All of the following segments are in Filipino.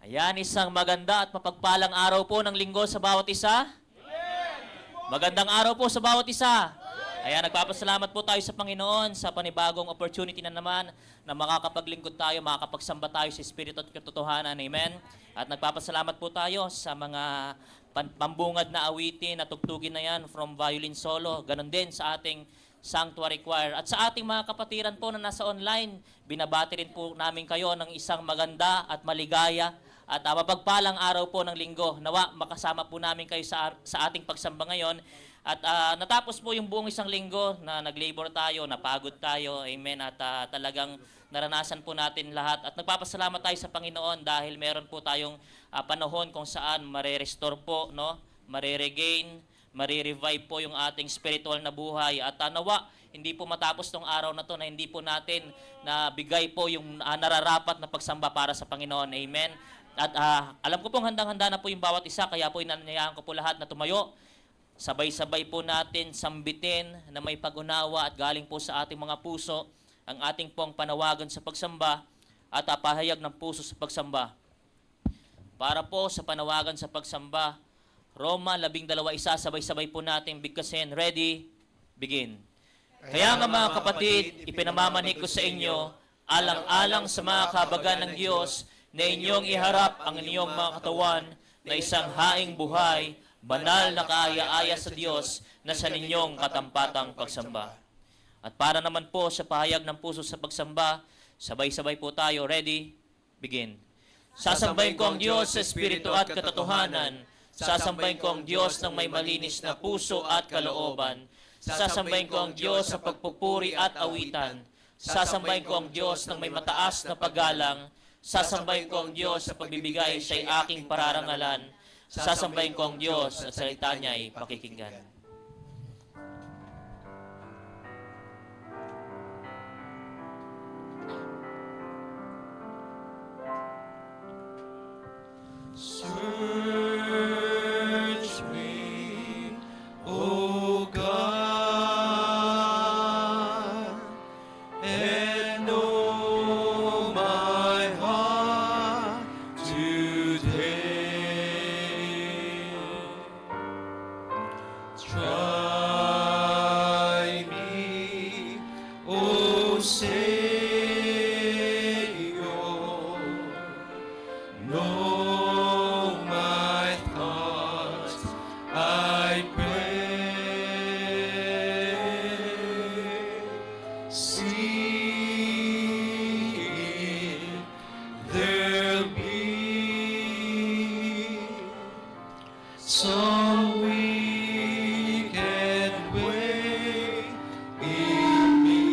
Ayan, isang maganda at mapagpalang araw po ng linggo sa bawat isa. Magandang araw po sa bawat isa. Ayan, nagpapasalamat po tayo sa Panginoon sa panibagong opportunity na naman na makakapaglingkod tayo, makakapagsamba tayo sa Espiritu at katotohanan. Amen. At nagpapasalamat po tayo sa mga pambungad na awitin at tugtugin na yan from violin solo. Ganon din sa ating Sanctuary Choir. At sa ating mga kapatiran po na nasa online, binabati rin po namin kayo ng isang maganda at maligaya at mapagpalang araw po ng linggo. Nawa, makasama po namin kayo sa ating pagsamba ngayon. At natapos po yung buong isang linggo na nag-labor tayo, napagod tayo. Amen. At talagang naranasan po natin lahat. At nagpapasalamat tayo sa Panginoon dahil meron po tayong panahon kung saan mare-restore po, no? Mare-regain, mare-revive po yung ating spiritual na buhay. At nawa, hindi po matapos tong araw na to na hindi po natin na bigay po yung nararapat na pagsamba para sa Panginoon. Amen. At alam ko pong handang-handa na po yung bawat isa, kaya po inanyayahan ko po lahat na tumayo. Sabay-sabay po natin sambitin na may pag-unawa at galing po sa ating mga puso ang ating pong panawagan sa pagsamba at pahayag ng puso sa pagsamba. Para po sa panawagan sa pagsamba, Roma 12:1, sabay-sabay po natin bigkasin. Ready? Begin. Kaya nga mga kapatid, ipinamamanik ko sa inyo, alang-alang sa mga kahabagan ng Diyos, na inyong iharap ang inyong mga katawan na isang haing buhay, banal na kaaya-aya sa Diyos na sa ninyong katampatang pagsamba. At para naman po sa pahayag ng puso sa pagsamba, sabay-sabay po tayo. Ready? Begin. Sasambahin ko ang Diyos sa Espiritu at katotohanan. Sasambahin ko ang Diyos ng may malinis na puso at kalooban. Sasambahin ko ang Diyos sa pagpupuri at awitan. Sasambahin ko ang Diyos ng may mataas na paggalang. Sasambahin ko ang Diyos sa pagbibigay siya'y aking pararangalan. Sasambahin ko ang Diyos at salita niya'y pakikinggan. Search me, O God, and know my heart today. Try me, O Savior, know my thoughts, I pray. See if there'll be some wicked way in me.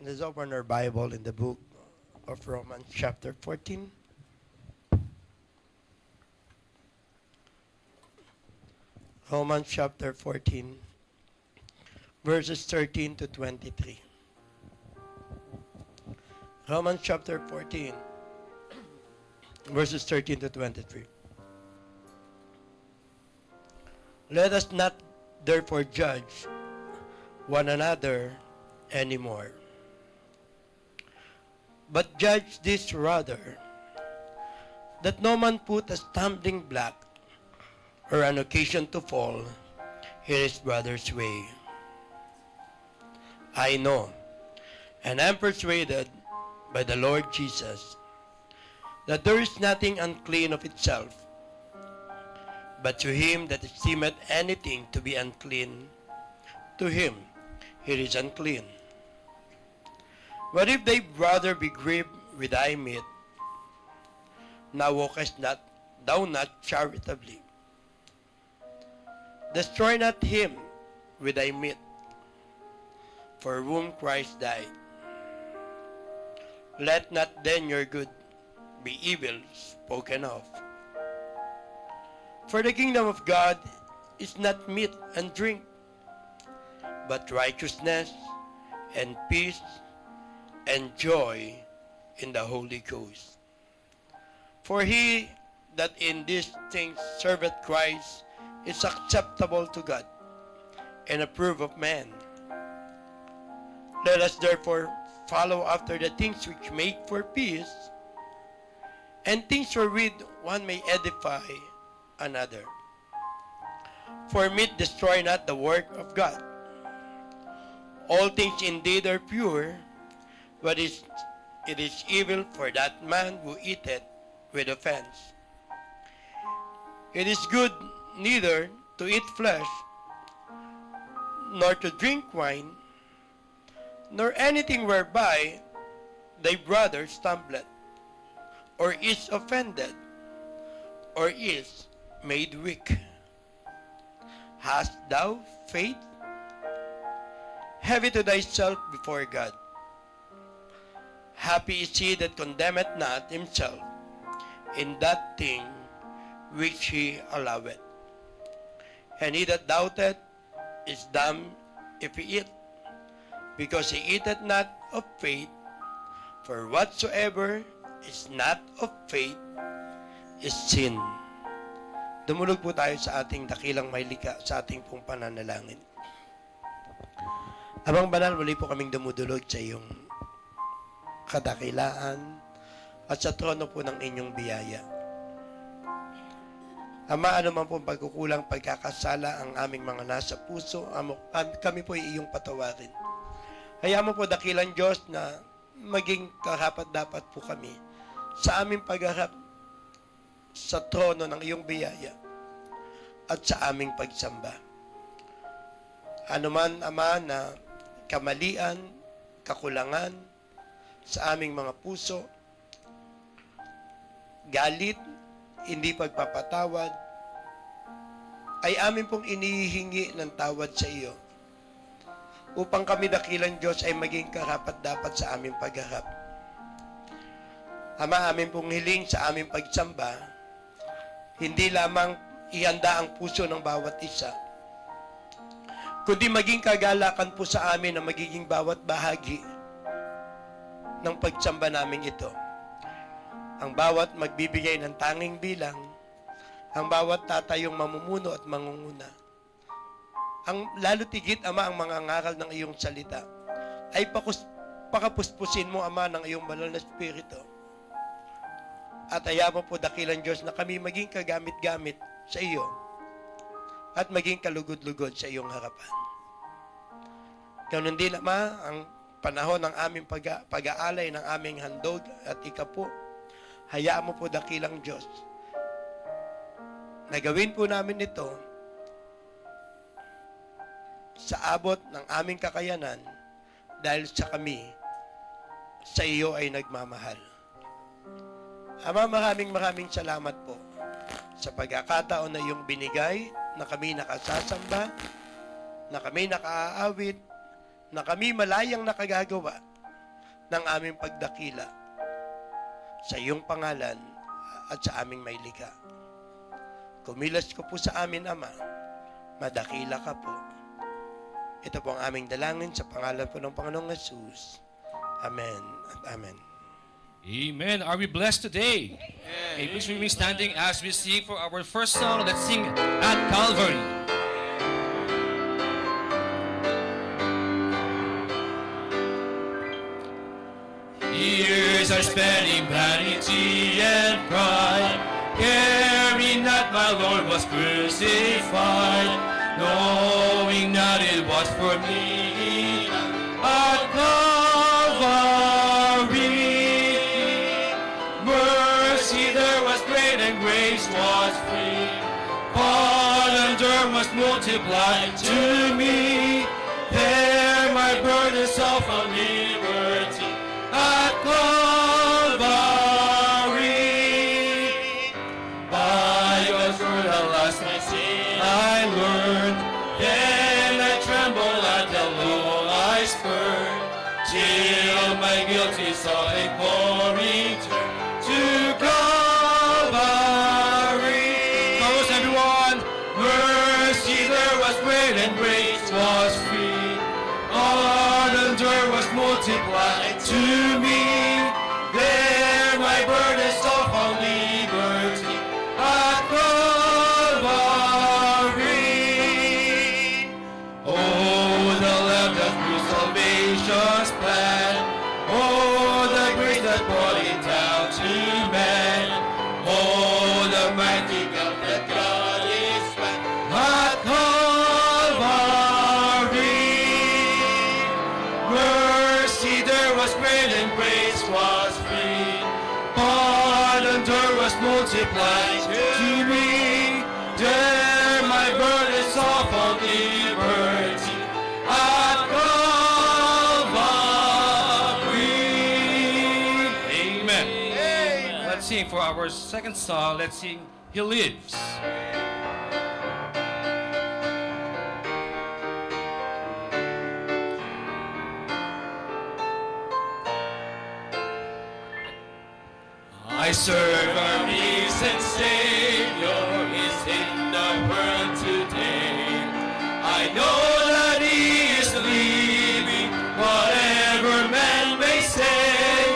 Let's open our Bible in the book of Romans chapter 14. Romans chapter 14, verses 13 to 23. Romans chapter 14, verses 13 to 23. Let us not therefore judge one another anymore, but judge this rather, that no man put a stumbling block or an occasion to fall in his brother's way. I know, and am persuaded by the Lord Jesus, that there is nothing unclean of itself, but to him that esteemeth anything to be unclean, to him it is unclean. But if thy brother be grieved with thy meat, now walkest not thou not charitably. Destroy not him with thy meat, for whom Christ died. Let not then your good be evil spoken of. For the kingdom of God is not meat and drink, but righteousness and peace and joy in the Holy Ghost. For he that in these things serveth Christ is acceptable to God and approved of man. Let us therefore follow after the things which make for peace, and things wherewith one may edify another. For meat destroy not the work of God. All things indeed are pure, but it is evil for that man who eateth with offense. It is good neither to eat flesh, nor to drink wine, nor anything whereby thy brother stumbleth, or is offended, or is made weak. Hast thou faith? Have it to thyself before God. Happy is he that condemneth not himself in that thing which he alloweth. And he that doubteth is damned if he eat, because he eateth not of faith. For whatsoever is not of faith is sin. Dumulog po tayo sa ating dakilang mailika sa ating pong pananalangin. Amang banal, muli po kaming dumudulog sa iyong kadakilaan at sa trono po ng inyong biyaya. Ama, ano man pong pagkukulang, pagkakasala ang aming mga nasa puso, kami po ay iyong patawarin. Hayaan mo po, dakilang Diyos, na maging karapat-dapat po kami sa aming pagharap sa trono ng iyong biyaya at sa aming pagsamba. Ano man, Ama, na kamalian, kakulangan sa aming mga puso, galit, hindi pagpapatawad, ay amin pong inihingi ng tawad sa iyo upang kami dakilang Diyos ay maging karapat-dapat sa aming pagharap. Ama, amin pong hiling sa aming pagsamba, hindi lamang ihanda ang puso ng bawat isa, kundi maging kagalakan po sa amin na magiging bawat bahagi ng pagsamba namin ito. Ang bawat magbibigay ng tanging bilang, ang bawat tatayong mamumuno at mangunguna. Ang lalo tigit, Ama, ang mga ngaral ng iyong salita ay pakapuspusin mo, Ama, ng iyong banal na Espiritu. At hayaan mo po, dakilang Diyos, na kami maging kagamit-gamit sa iyo at maging kalugod-lugod sa iyong harapan. Ganun din, Ama, ang panahon ng aming pag-aalay ng aming handog at ikapo, hayaan mo po, dakilang Diyos, na gawin po namin ito sa abot ng aming kakayanan dahil sa kami sa iyo ay nagmamahal. Ama, maraming salamat po sa pagkakataon na iyong binigay na kami nakasasamba, na kami nakaaawit, na kami malayang nakagagawa ng aming pagdakila sa iyong pangalan at sa aming may likha. Kumilos ko po sa amin, Ama, madakila ka po. Ito po ang aming dalangin sa pangalan po ng Panginoong Jesus. Amen at amen. Amen. Are we blessed today? Okay, please remain standing as we sing for our first song. Let's sing at Calvary. Years are spent in vanity and pride, caring that my Lord was crucified, knowing that it was for me at Calvary. Mercy there was great and grace was free. Pardon there was multiplied to me. There my burdens all from liberty at Calvary. By God's word at last my sin I learned. Then I tremble at the low I spurn, till my guilty soul a pouring turn to Calvary. Chorus, everyone. Mercy there was great and grace was free. Pardon there was multiplied to me. There my burdens all for liberty at Calvary. Oh, the Lamb that through salvation's plan. Oh, the grace that brought it down to man. Oh, the mighty God that God is man at Calvary. Mercy there was great and grace was free. Pardon there was multiplied to me. There my burdens all for liberty at Calvary. Amen. Let's sing for our second song. Let's sing He Lives. I serve our risen Savior is in the world today. I know that He is living, whatever man may say.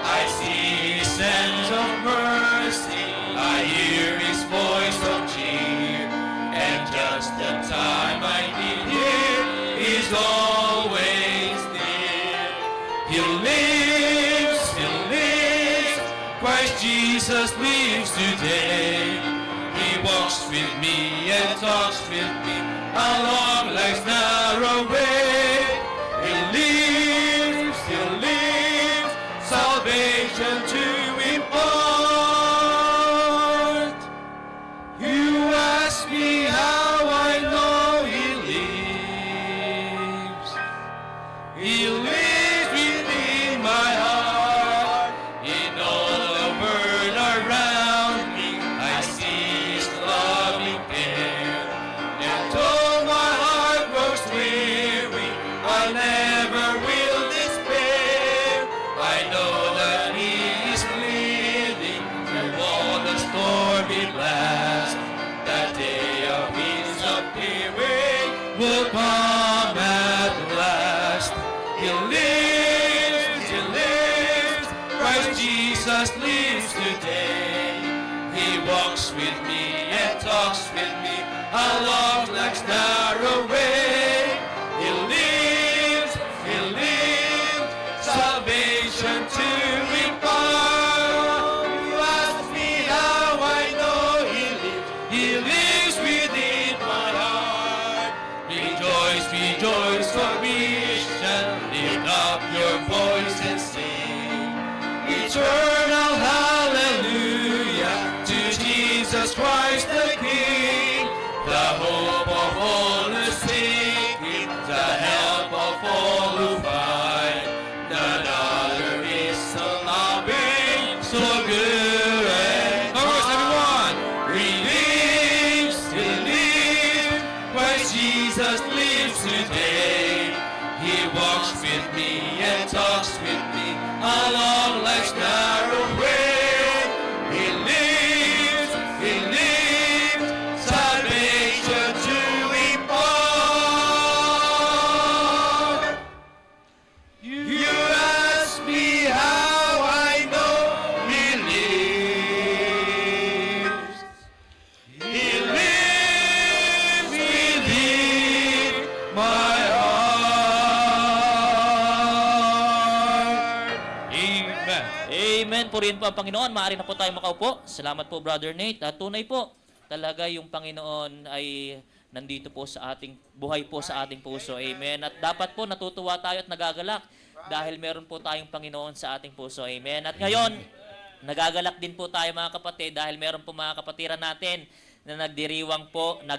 I see His hands of mercy, I hear His voice of cheer, and just the time I need Him is always near. He lives, He lives, Christ Jesus lives today. He walks with me and talks with me along life's narrow way. He lives, salvation to impart. You ask me how I know He lives. He lives within my heart. In all the world around me, I see His loving care. And though my heart grows weary, I never will despair. I know that He is leading through all the stormy blast. That day of His appearing will come at last. He lives, Christ Jesus lives today. He walks with me and talks with me along life's narrow way. He lives, salvation to impart. You ask me how I know He lives. He lives within my heart. Rejoice, rejoice, for we shall lift up your voice and sing eternal hallelujah to Jesus Christ the King, the hope of all who seek Him, the help of all who find. None other is so loving, so good and chorus, everyone. He lives, Christ Jesus lives today. He walks with me and talks with me along life's narrow way. He lives, salvation to impart. You ask me how I know He lives. He lives within my heart. Amen. Amen. Purihin po ang Panginoon. Maaari na po tayo makaupo. Salamat po, Brother Nate. At tunay po, talaga yung Panginoon ay nandito po sa ating buhay po sa ating puso. Amen. At dapat po natutuwa tayo at nagagalak dahil meron po tayong Panginoon sa ating puso. Amen. At ngayon, nagagalak din po tayo mga kapatid dahil meron po mga kapatiran natin na magdiriwang po ng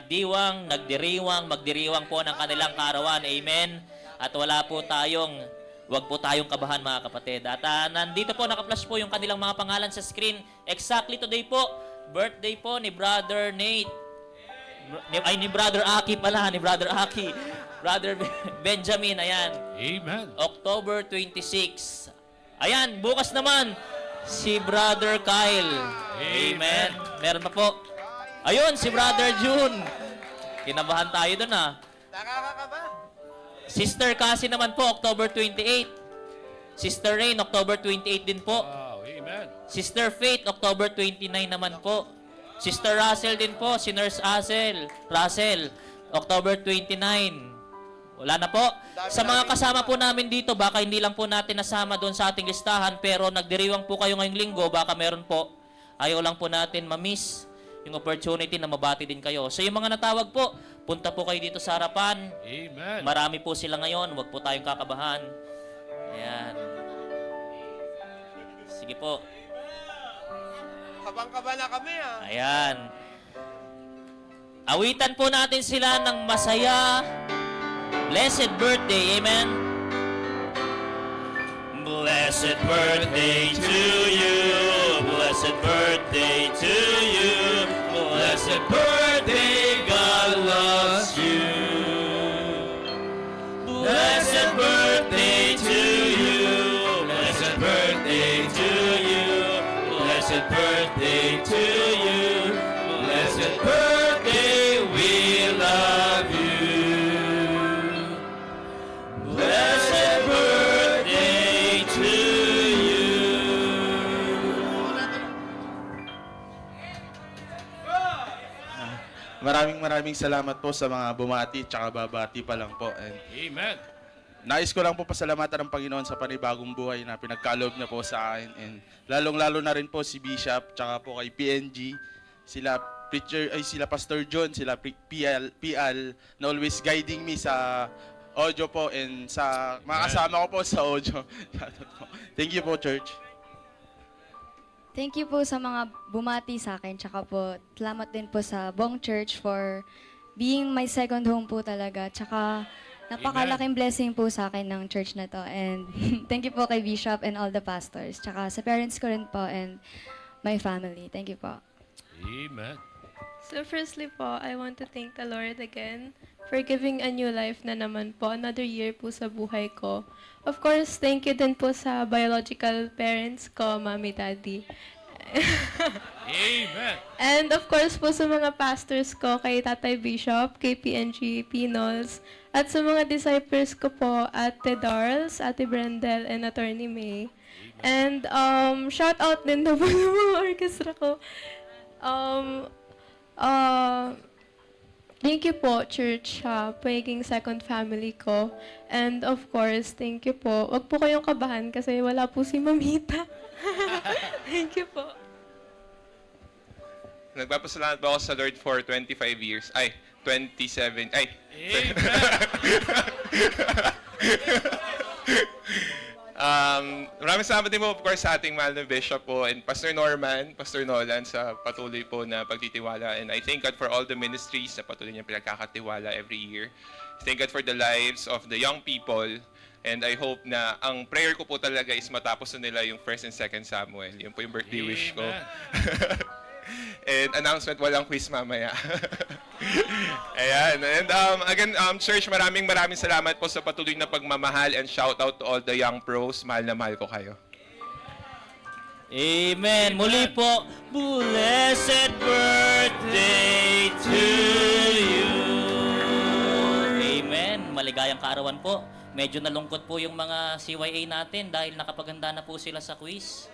kanilang kaarawan. Amen. At wag po tayong kabahan mga kapatid. At nandito po, naka-flash po yung kanilang mga pangalan sa screen. Exactly today po, birthday po ni Brother Nate. Ni Brother Aki pala, ni Brother Aki. Brother Benjamin, ayan. Amen. October 26. Ayan, bukas naman, si Brother Kyle. Amen. Meron pa po. Ayun, si Brother June. Kinabahan tayo dun Nakakakaba. Sister Cassie naman po, October 28. Sister Rain, October 28 din po. Wow, amen. Sister Faith, October 29 naman po. Sister Russell din po, si Nurse Russell, October 29. Wala na po. Sa mga kasama po namin dito, baka hindi lang po natin nasama doon sa ating listahan, pero nagdiriwang po kayo ngayong linggo, baka meron po. Ayaw lang po natin ma-miss yung opportunity na mabati din kayo. So yung mga natawag po, punta po kayo dito sa harapan. Amen. Marami po sila ngayon, huwag po tayong kakabahan. Ayan. Sige po. Kabang-kaba na kami Ayan. Awitan po natin sila ng masaya. Blessed birthday. Amen. Blessed birthday to you. Blessed birthday to you. Blessed birthday, God loves you. Blessed birthday to you. Blessed birthday to you. Blessed birthday to you. Blessed birthday, we love you. Blessed birthday to you. Maraming salamat po sa mga bumati tsaka babati pa lang po. And Amen. nais ko lang po pasalamatan ng Panginoon sa panibagong buhay na pinagkaloob niya po sa akin. And lalong-lalo na rin po si Bishop tsaka po kay PNG, sila Pastor John, sila PL na always guiding me sa audio po and sa mga kasama ko po sa audio. Thank you po, church. Thank you po sa mga bumati sa akin. Tsaka po, salamat din po sa buong church for being my second home po talaga. Tsaka, napakalaking blessing po sa akin ng church na to. And thank you po kay Bishop and all the pastors. Tsaka sa parents ko rin po and my family. Thank you po. Amen. So firstly po, I want to thank the Lord again for giving a new life na naman po, another year po sa buhay ko. Of course, thank you din po sa biological parents ko, Mommy, Daddy. Amen. And of course po sa mga pastors ko, kay Tatay Bishop, kay PNG, Pinols, at sa mga disciples ko po, Ate Darls, Ate Brendel, and Attorney May. And shout out din na po ng mga orchestra ko. Thank you po, church, pagiging second family ko. And of course, thank you po. Wag po kayong kabahan kasi wala po si Mamita. Thank you po. Nagpapasalamat po ako sa Lord for 25 years. 27. Maraming salamat din po, of course, sa ating mahal na Bishop po and Pastor Norman, Pastor Nolan sa patuloy po na pagtitiwala. And I thank God for all the ministries na patuloy niya pinagkakatiwala every year. Thank God for the lives of the young people. And I hope na ang prayer ko po talaga is matapos na nila yung 1st and 2nd Samuel. Yun po yung birthday wish ko. And announcement, walang quiz mamaya. Ayan. And again, church, maraming salamat po sa patuloy na pagmamahal and shout out to all the young pros. Mahal na mahal ko kayo. Amen. Muli po, blessed birthday to you. Amen. Maligayang kaarawan po. Medyo nalungkot po yung mga CYA natin dahil nakapaganda na po sila sa quiz.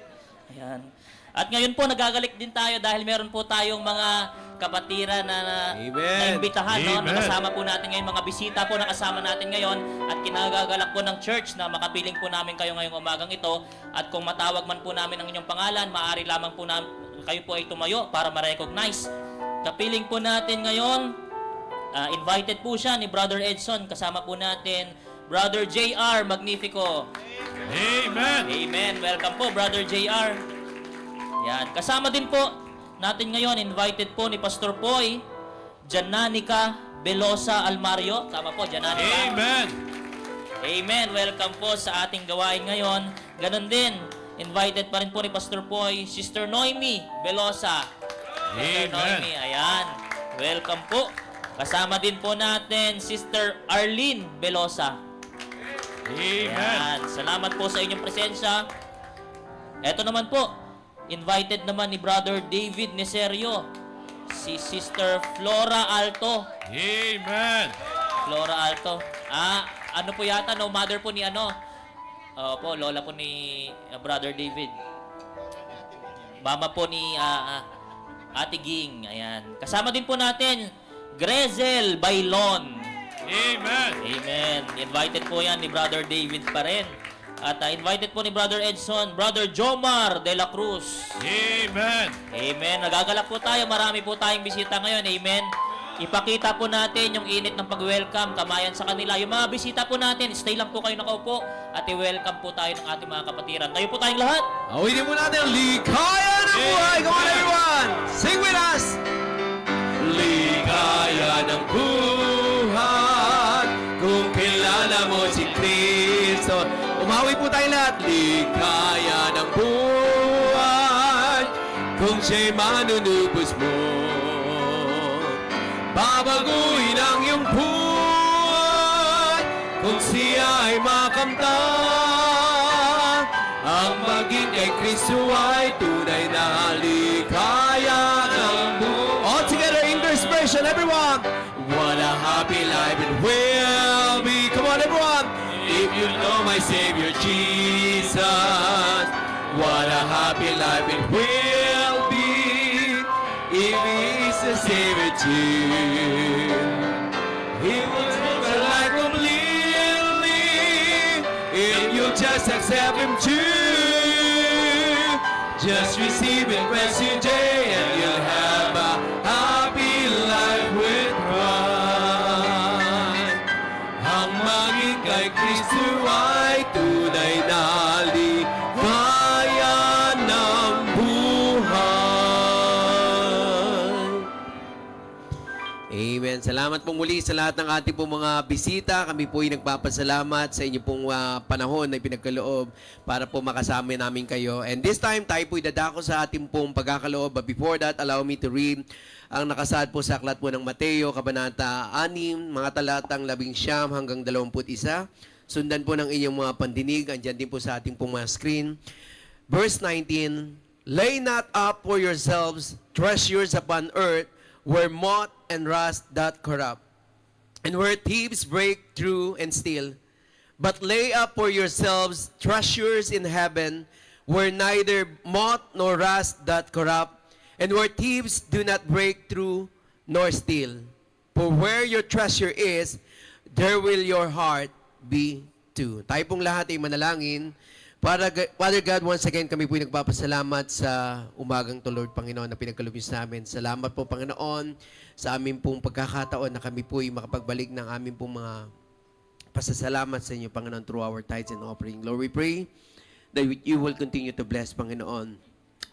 Ayan. At ngayon po, nagagalik din tayo dahil meron po tayong mga kapatiran na naimbitahan. No? Nakasama po natin ngayon, mga bisita po nakasama natin ngayon. At kinagagalak po ng church na makapiling po namin kayo ngayong umagang ito. At kung matawag man po namin ang inyong pangalan, maaari lamang po kayo po ay tumayo para ma-recognize. Kapiling po natin ngayon, invited po siya ni Brother Edson. Kasama po natin, Brother JR Magnifico. Amen. Amen. Welcome po, Brother JR. Yan. Kasama din po natin ngayon, invited po ni Pastor Poy, Jananica Belosa Almario. Tama po, Jananica. Amen. Amen. Welcome po sa ating gawain ngayon. Ganon din, invited pa rin po ni Pastor Poy, Sister Noemi Belosa. Sister Amen. Noemi, ayan. Welcome po. Kasama din po natin, Sister Arlene Belosa. Amen. Ayan. Salamat po sa inyong presensya. Eto naman po, invited naman ni Brother David Neserio, si Sister Flora Alto. Amen. Flora Alto. Ano po yata, no? Mother po ni ano? Po, lola po ni Brother David. Mama po ni Ate Ging. Ayan. Kasama din po natin, Grezel Bailon. Amen. Amen. Invited po yan ni Brother David pa rin. At invited po ni Brother Edson, Brother Jomar de la Cruz. Amen. Amen. Nagagalak po tayo. Marami po tayong bisita ngayon. Amen. Ipakita po natin yung init ng pag-welcome, kamayan sa kanila. Yung mga bisita po natin, stay lang po kayo nakaupo at i-welcome po tayo ng ating mga kapatiran. Tayo po tayong lahat. Awitin mo natin ang Ligaya ng Buhay. Come on everyone! Sing with us! Ligaya ng buhay kung kilala mo si Kristo. Umawi po tayo lahat. Ligaya ng buhay Kung siya'y manunubos mo, babaguhin ang iyong buhay. Kung siya ay makamtan, ang maging kay Kristo ay tunay na ligaya ng buhay. All together, English version, everyone! What a happy life it will be. Come on, everyone. If you know my Savior Jesus, what a happy life it will be. If He is the Savior too, He will take a life completely. If you just accept Him too, just receive Him as today, and you'll have a happy life with Christ. Ang maging kay Kristo ay tunay na ligaya ng buhay. Amen. Salamat pong muli sa lahat ng ating pong mga bisita. Kami po ay nagpapasalamat sa inyo pong panahon na ipinagkaloob para po makasama namin kayo. And this time, tayo po dadako sa ating pong pagkakaloob. But before that, allow me to read ang nakasaad po sa aklat po ng Mateo, Kabanata 6, mga talatang 19 hanggang 21. Sundan po ng inyong mga pandinig. Andyan din po sa ating pong mga screen. Verse 19, lay not up for yourselves treasures upon earth, where moth and rust doth corrupt, and where thieves break through and steal. But lay up for yourselves treasures in heaven, where neither moth nor rust doth corrupt, and where thieves do not break through nor steal. For where your treasure is, there will your heart be too. Tayo pong lahat ay manalangin. Father God, once again, kami po nagpapasalamat sa umagang to, Lord Panginoon, na pinagkalubis namin. Salamat po, Panginoon, sa aming pong pagkakataon na kami po ay makapagbalik ng aming pong mga pasasalamat sa inyo, Panginoon, through our tithes and offering. Lord, we pray that you will continue to bless, Panginoon,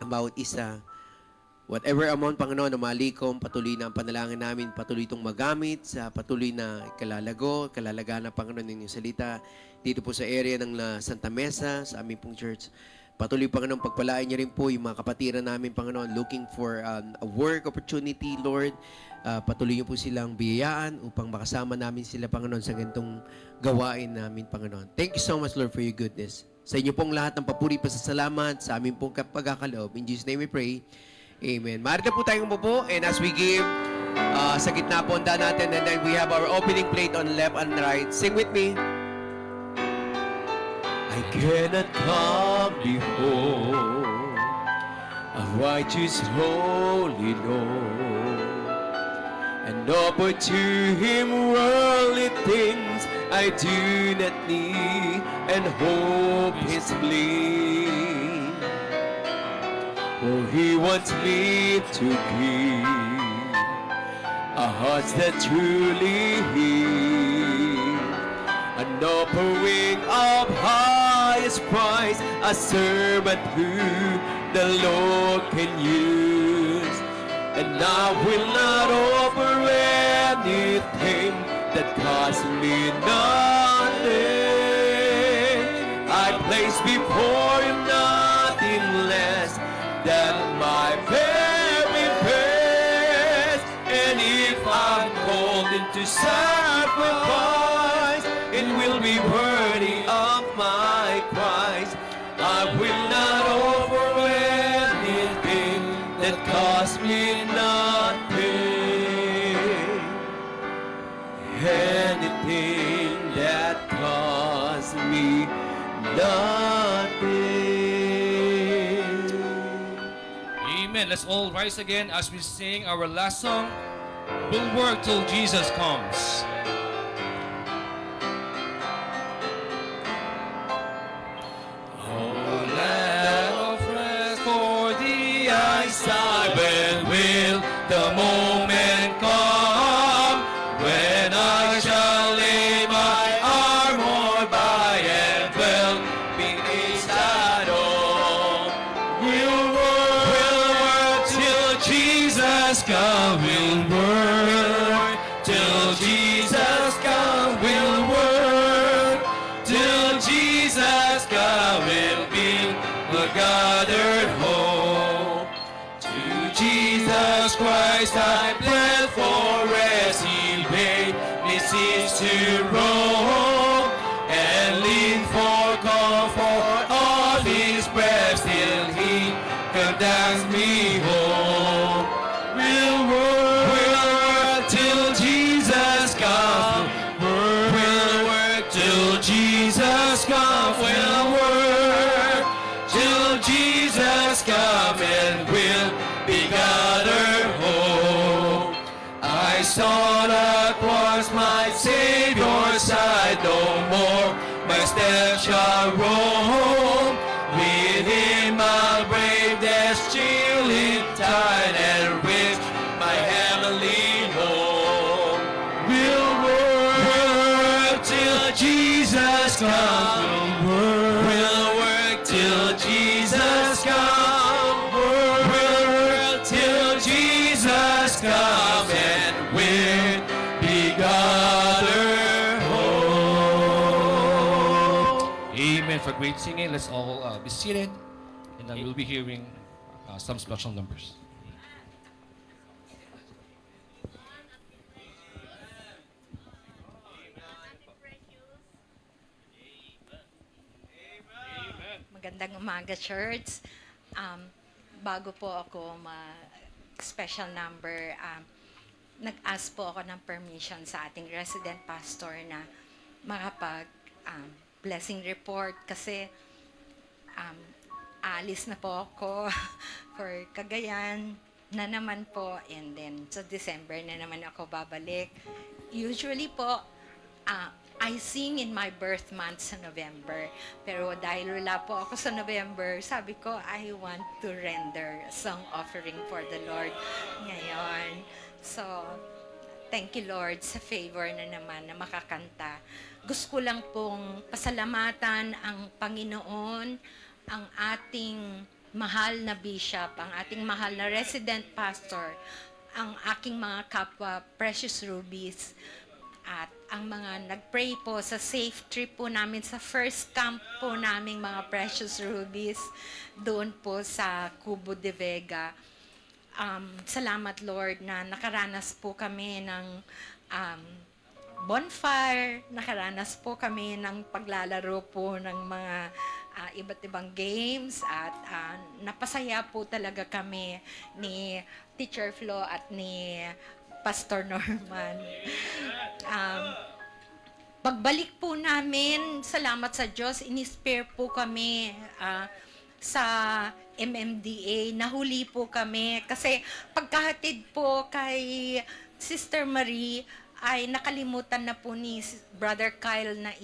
ang bawat isa. Whatever amount, Panginoon, na malikom, patuloy na ang panalangin namin, patuloy itong magamit sa patuloy na kalalaga na, Panginoon, ng inyong salita dito po sa area ng Santa Mesa, sa aming pong church. Patuloy, Panginoon, pagpalain niyo rin po yung mga kapatiran namin, Panginoon, looking for a work opportunity, Lord. Patuloy niyo po silang biyayaan upang makasama namin sila, Panginoon, sa ganitong gawain namin, Panginoon. Thank you so much, Lord, for your goodness. Sa inyo pong lahat ng papuri pasasalamat sa aming pong pagkakaloob. In Jesus' name we pray. Amen. Maaari na po tayong umupo, and as we give, sa gitna po ang daan natin, and then we have our opening plate on left and right. Sing with me. I cannot come before a righteous, holy Lord, and offer to Him worldly things I do not need, and hope His plea. For He wants me to give a heart that truly heals, an offering of highest price, a servant who the Lord can use. And I will not offer anything that costs me nothing. I place before Him nothing less than my very best. And if I'm called into sacrifice, it will be worthy of my price. I will not offer anything that costs me nothing. Anything that costs me nothing. Amen. Let's all rise again as we sing our last song. We'll work till Jesus comes. Oh, land of rest for the eyesight, when will the moment come when I shall lay my armor by and dwell beneath shadow? We'll work till Jesus comes. We'll work till Jesus comes. We'll work till Jesus comes. We'll be gathered home. To Jesus Christ I bled for rest. He made me cease to roam and lean for comfort on His breast till He conducts me home. We'll work till Jesus comes. We'll work till Jesus comes. We'll work till Jesus comes, and we'll be gathered home. I saw that was my Savior's side, no more my steps shall roam. With Him I'll brave death's chilling tide and reach my heavenly home. We'll work till Jesus comes. We'll work till Jesus comes. We'll work till Jesus comes, and we'll be gathered home. Amen. For great singing, let's all be seated, and then we'll be hearing some special numbers. Magandang umaga, church. Bago po ako ma-special number, nag-ask po ako ng permission sa ating resident pastor na makapag-blessing report kasi alis na po ako for Cagayan na naman po, and then sa December na naman ako babalik. Usually po, I sing in my birth month sa November. Pero dahil wala po ako sa November, sabi ko, I want to render a song offering for the Lord ngayon. So, thank you Lord sa favor na naman na makakanta. Gusto ko lang pong pasalamatan ang Panginoon, ang ating mahal na bishop, ang ating mahal na resident pastor, ang aking mga kapwa Precious Rubies, at ang mga nag-pray po sa safe trip po namin sa first camp po naming mga Precious Rubies doon po sa Cubo de Vega. Salamat Lord na nakaranas po kami ng bonfire, nakaranas po kami ng paglalaro po ng mga iba't ibang games at napasaya po talaga kami ni Teacher Flo at ni Pastor Norman. Pagbalik po namin, salamat sa Diyos, in-spare po kami sa MMDA. Nahuli po kami kasi pagkahatid po kay Sister Marie ay nakalimutan na po ni Brother Kyle na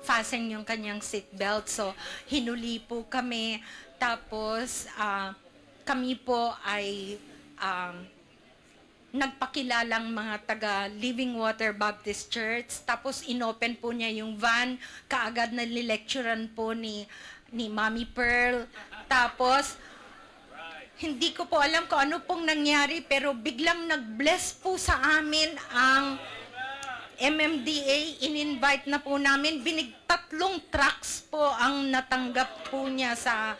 fasten yung kanyang seatbelt. So, hinuli po kami. Tapos, kami po ay nagpakilalang mga taga Living Water Baptist Church. Tapos, inopen po niya yung van. Kaagad na lilecturan po ni Mommy Pearl. Tapos, hindi ko po alam kung ano pong nangyari, pero biglang nag-bless po sa amin ang MMDA. In-invite na po namin. 3 trucks po ang natanggap po niya sa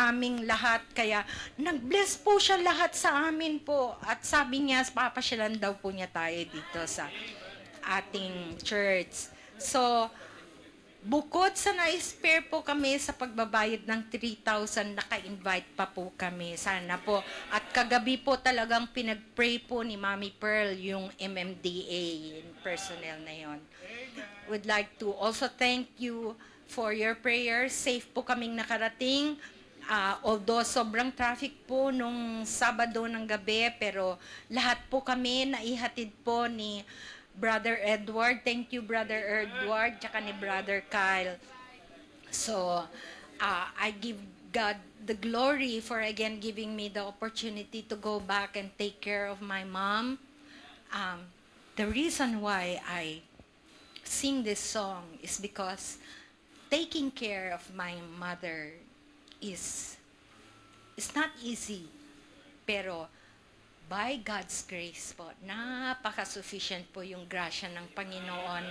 aming lahat. Kaya nag-bless po siya lahat sa amin po. At sabi niya, papasyalan daw po niya tayo dito sa ating church. So, bukod sa na-spare po kami sa pagbabayad ng 3,000, naka-invite pa po kami. Sana po. At kagabi po talagang pinag-pray po ni Mommy Pearl yung MMDA personnel na yon. Would like to also thank you for your prayers. Safe po kaming nakarating. Although sobrang traffic po nung Sabado ng gabi, pero lahat po kami naihatid po ni Brother Edward. Thank you, Brother Edward, tsaka ni Brother Kyle. So, I give God the glory for again giving me the opportunity to go back and take care of my mom. The reason why I sing this song is because taking care of my mother is not easy. Pero by God's grace po, napaka-sufficient po yung grasya ng Panginoon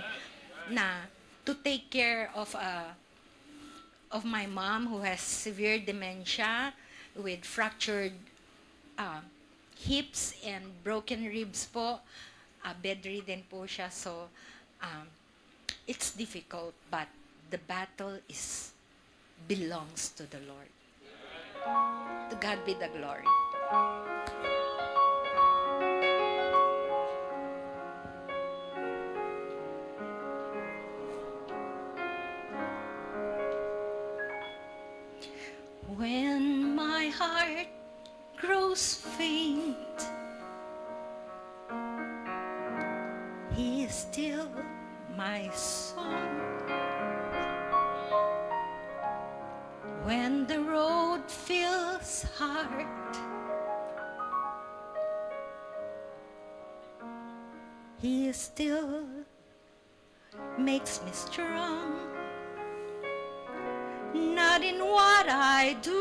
na to take care of my mom who has severe dementia with fractured hips and broken ribs po. Bedridden po siya. So, it's difficult, but the battle belongs to the Lord. To God be the glory. When my heart grows faint, He is still my song. When the road feels hard, He still makes me strong. Not in what I do,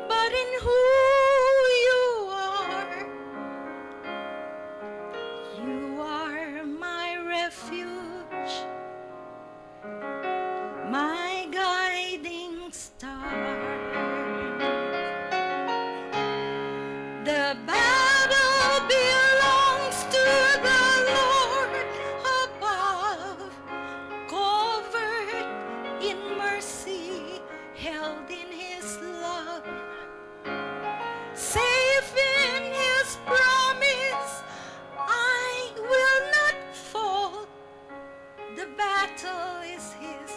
but in who you are. You are my refuge, my guiding star. The battle belongs to the Lord above, covered in mercy, held in His love, safe in His promise, I will not fall. The battle is His,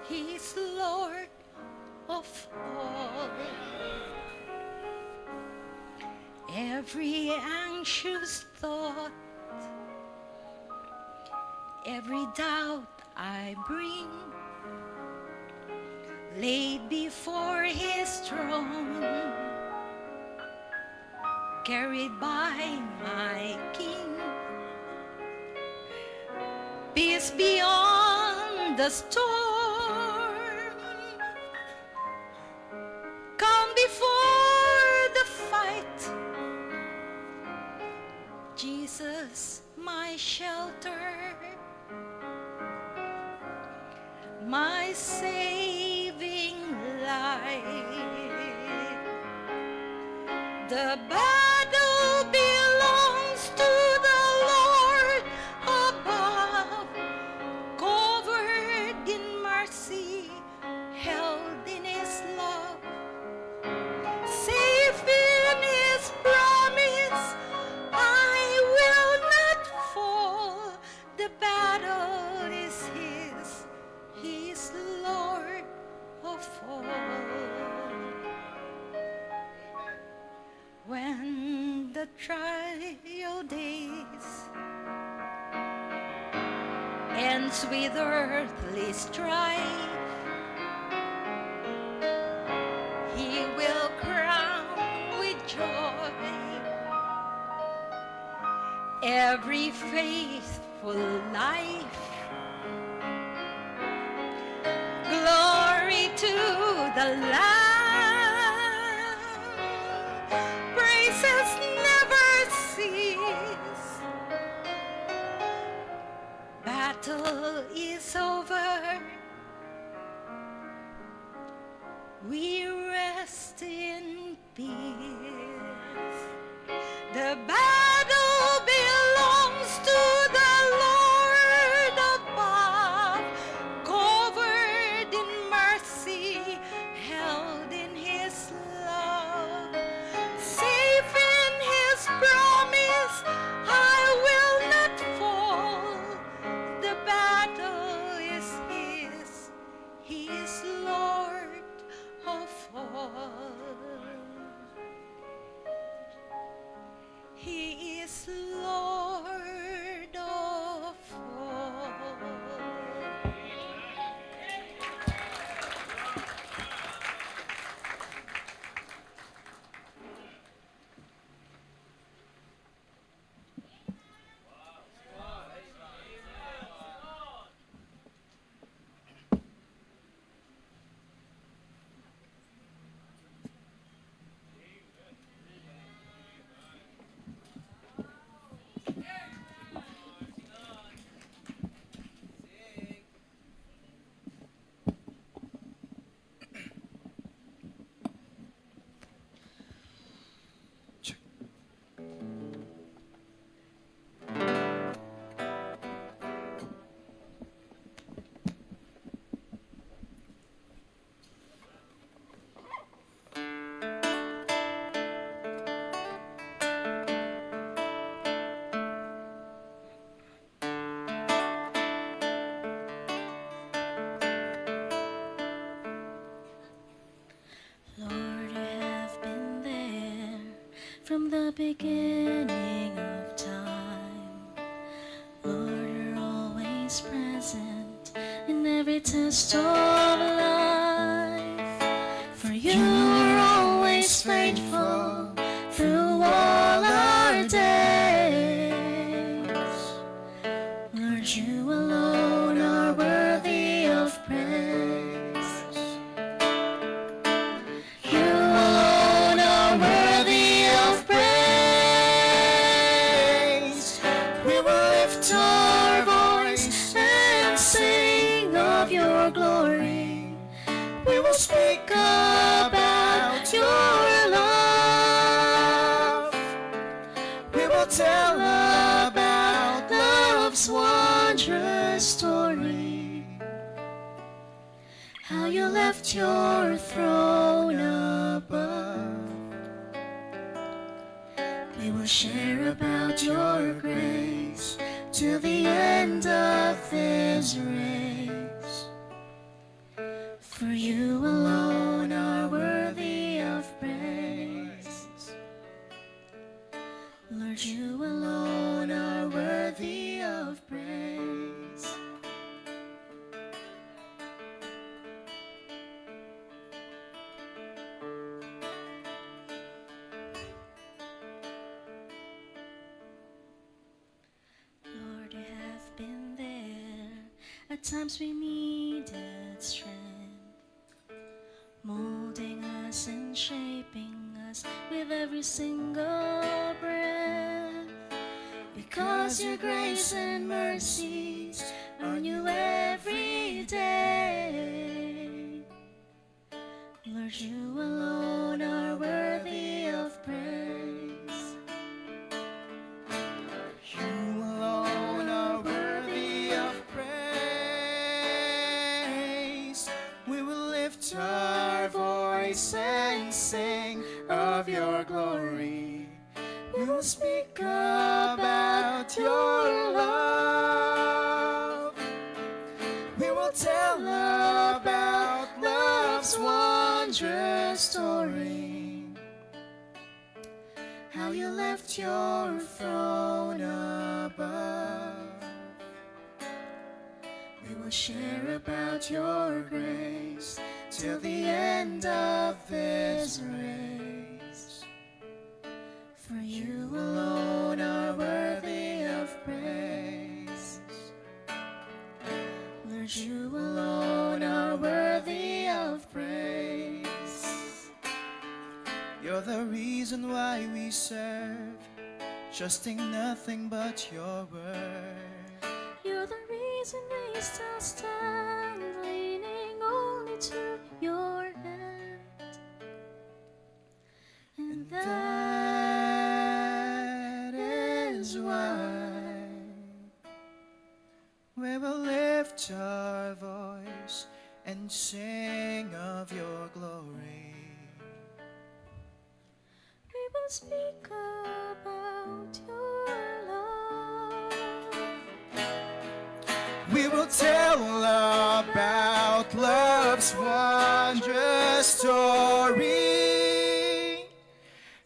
He's Lord of all. Every anxious thought, every doubt I bring, laid before His throne, carried by my King. Peace beyond the storm, calm before the fight. Jesus, my shelter, my saving light. The battle belongs to the Lord above, ends with earthly strife. He will crown with joy every faithful life. Glory to the Lamb. Praises never cease. Battle is over. We rest in peace. The battle belongs to the Lord above, covered in mercy, held in His love. Safe in His promise, I will not fall. The battle is His, He is Lord of all. He is Lord of all. Lord, you have been there from the beginning of time. Lord, you're always present in every test of life. For you are always faithful through all our days. Lord, you alone are worthy of praise. You alone are worthy of praise. We will lift our voice and sing of your glory. We will speak about your love. We will tell about love's wondrous story. How you left your throne above. We will share about your grace till the end of this race. For you alone are worthy of praise. Lord, you alone are worthy of praise. Lord, you have been there. At times we needed strength, molding us and shaping us with every single breath. Because your grace and mercies are new every day. Lord, you alone are worthy of praise. You alone are worthy of praise. We will lift our voice and sing of your glory. We will speak about your love. We will tell about love's wondrous story. How you left your throne above. will share about your grace till the end of this race. For you alone are worthy of praise. Lord, you alone are worthy of praise. You're the reason why we serve, trusting nothing but your word. You're the reason we still stand, leaning only to your hand. And That is why we will lift our voice and sing of your glory. we will speak about your love. We will tell about love's wondrous story,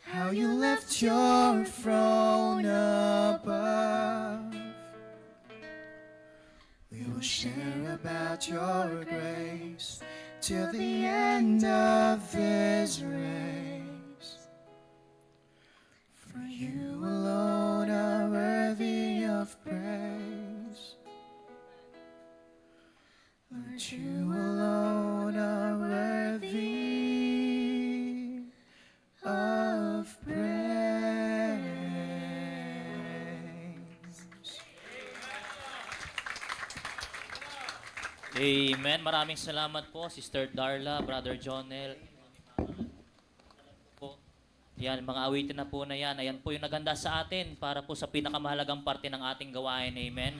how you left your throne above. We will share about your grace till the end of this race. For you alone are worthy of praise. Lord, you alone are worthy of praise. Amen. Maraming salamat po, Sister Darla, Brother Jonel. Po. Yan, mga awitin na po na yan. Ayan po yung naganda sa atin para po sa pinakamahalagang parte ng ating gawain. Amen.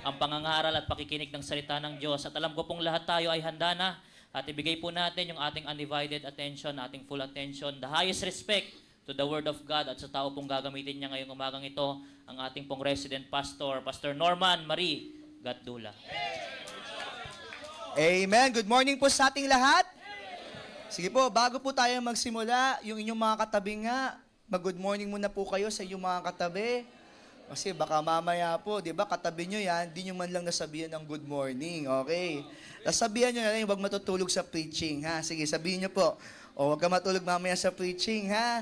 Ang pangangaral at pakikinig ng salita ng Diyos. At alam ko pong lahat tayo ay handa na at ibigay po natin yung ating undivided attention, ating full attention, the highest respect to the Word of God at sa tao pong gagamitin niya ngayong umagang ito, ang ating pong resident pastor, Pastor Norman Marie Gatdula. Amen. Good morning po sa ating lahat. Sige po, bago po tayo magsimula, yung inyong mga katabi nga, mag-good morning muna po kayo sa inyong mga katabi. Kasi baka mamaya po, di ba, katabi nyo yan, di nyo man lang nasabihan ng good morning, okay? Nasabihan nyo na lang, huwag matutulog sa preaching, ha? Sige, sabihin nyo po, o huwag ka matulog mamaya sa preaching, ha?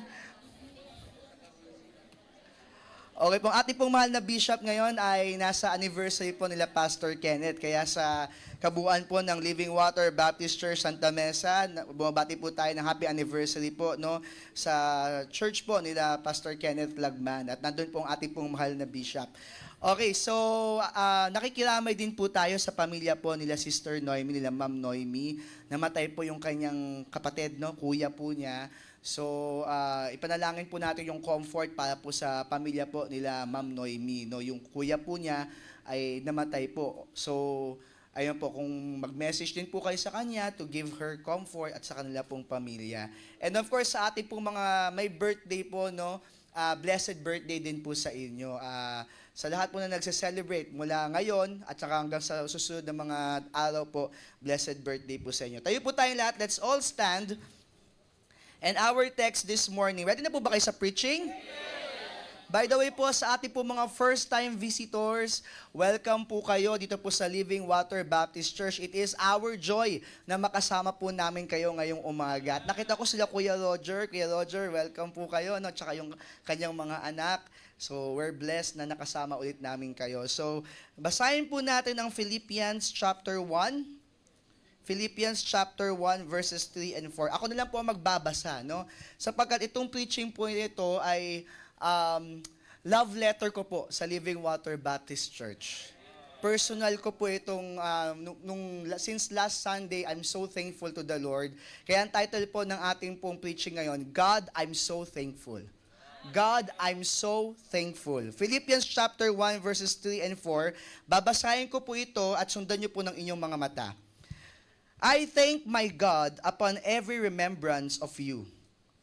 Okay po, ang ating pong mahal na bishop ngayon ay nasa anniversary po nila Pastor Kenneth. Kaya sa kabuuan po ng Living Water Baptist Church Santa Mesa, bumabati po tayo ng happy anniversary po no sa church po nila Pastor Kenneth Lagman. At nandun po ang ating pong mahal na bishop. Okay, so nakikiramay din po tayo sa pamilya po nila Sister Noemi, nila Ma'am Noemi. Namatay po yung kanyang kapatid, no, kuya po niya. So, ipanalangin po natin yung comfort para po sa pamilya po nila Ma'am Noemi. No? Yung kuya po niya ay namatay po. So, ayun po, kung mag-message din po kayo sa kanya to give her comfort at sa kanila pong pamilya. And of course, sa ating pong mga may birthday po, no, blessed birthday din po sa inyo. Sa lahat po na nagse-celebrate mula ngayon at saka hanggang sa susunod na mga araw po, blessed birthday po sa inyo. Tayo po tayong lahat, let's all stand. And our text this morning, ready na po ba kayo sa preaching? By the way po, sa ating po mga first-time visitors, welcome po kayo dito po sa Living Water Baptist Church. It is our joy na makasama po namin kayo ngayong umaga. At nakita ko sila Kuya Roger. Kuya Roger, welcome po kayo. No? Tsaka yung kanyang mga anak. So, we're blessed na nakasama ulit namin kayo. So, basahin po natin ang Philippians chapter 1. Philippians chapter 1 verses 3 and 4. Ako na lang po ang magbabasa, no? Sapagkat itong preaching po nito ay love letter ko po sa Living Water Baptist Church. Personal ko po itong since last Sunday, I'm so thankful to the Lord. Kaya ang title po ng ating pong preaching ngayon, God, I'm so thankful. God, I'm so thankful. Philippians chapter 1 verses 3 and 4. Babasahin ko po ito at sundan niyo po ng inyong mga mata. I thank my God upon every remembrance of you,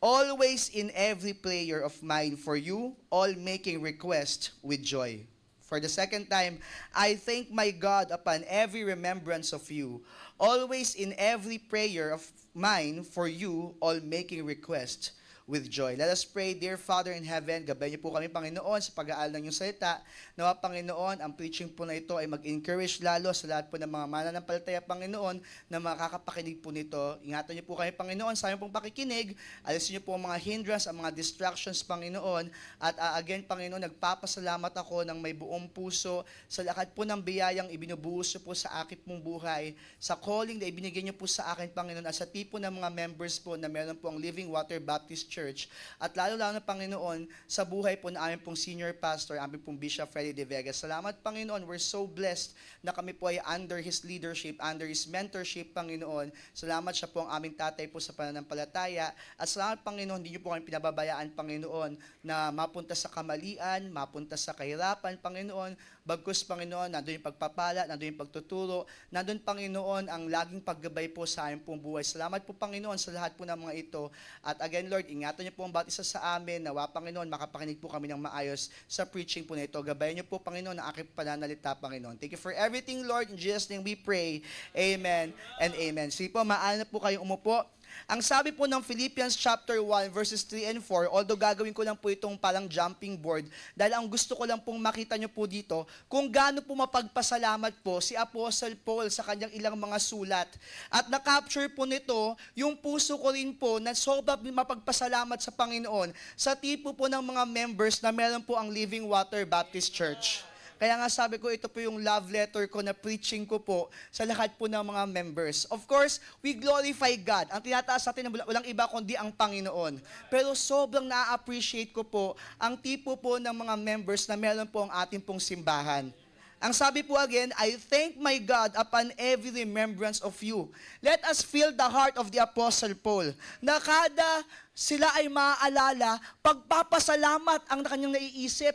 always in every prayer of mine for you, all making request with joy. For the second time, I thank my God upon every remembrance of you, always in every prayer of mine for you, all making request with joy. Let us pray. Dear Father in heaven, gabayan niyo po kami, Panginoon, sa pag-aaral ng iyong salita. Nawa, Panginoon, ang preaching po na ito ay mag-encourage lalo sa lahat po ng mga mananampalataya, Panginoon, na makakapakinig po nito. Ingatan niyo po kami, Panginoon, sa aming pong pakikinig. Alisin niyo po ang mga hindrance, ang mga distractions, Panginoon. At again, Panginoon, nagpapasalamat ako ng may buong puso sa lahat po ng biyayang ibinubuhos niyo po sa akin pong buhay, sa calling na ibinigay niyo po sa akin, Panginoon, at sa tipo ng mga members po na meron po ang Living Water Baptist Church. At lalo-lalo na, Panginoon, sa buhay po na aming pong senior pastor, aming pong Bishop Freddy De Vega. Salamat, Panginoon. We're so blessed na kami po ay under His leadership, under His mentorship, Panginoon. Salamat, siya po ang aming tatay po sa pananampalataya. At salamat, Panginoon, hindi niyo po kami pinababayaan, Panginoon, na mapunta sa kamalian, mapunta sa kahirapan, Panginoon. Bagkus, Panginoon, nandun yung pagpapala, nandun yung pagtuturo, nandun, Panginoon, ang laging paggabay po sa aming pong buhay. Salamat po, Panginoon, sa lahat po ng mga ito. At again, Lord, ingatan niyo po ang bawat isa sa amin. Nawa, Panginoon, makapakinig po kami ng maayos sa preaching po na ito. Gabayan niyo po, Panginoon, ang aking pananalita, Panginoon. Thank you for everything, Lord. In Jesus' name we pray. Amen and amen. Sige po, maaari na po kayong umupo. Ang sabi po ng Philippians chapter 1 verses 3 and 4, although gagawin ko lang po itong parang jumping board, dahil ang gusto ko lang pong makita nyo po dito, kung gaano po mapagpasalamat po si Apostle Paul sa kanyang ilang mga sulat. At na-capture po nito, yung puso ko rin po na sobrang mapagpasalamat sa Panginoon sa tipo po ng mga members na meron po ang Living Water Baptist Church. Kaya nga sabi ko, ito po yung love letter ko na preaching ko po sa lahat po ng mga members. Of course, we glorify God. Ang tinataas natin walang iba kundi ang Panginoon. Pero sobrang na-appreciate ko po ang tipo po ng mga members na meron po ang ating pong simbahan. Ang sabi po again, I thank my God upon every remembrance of you. Let us feel the heart of the Apostle Paul, na kada sila ay maaalala, pagpapasalamat ang kanyang naiisip.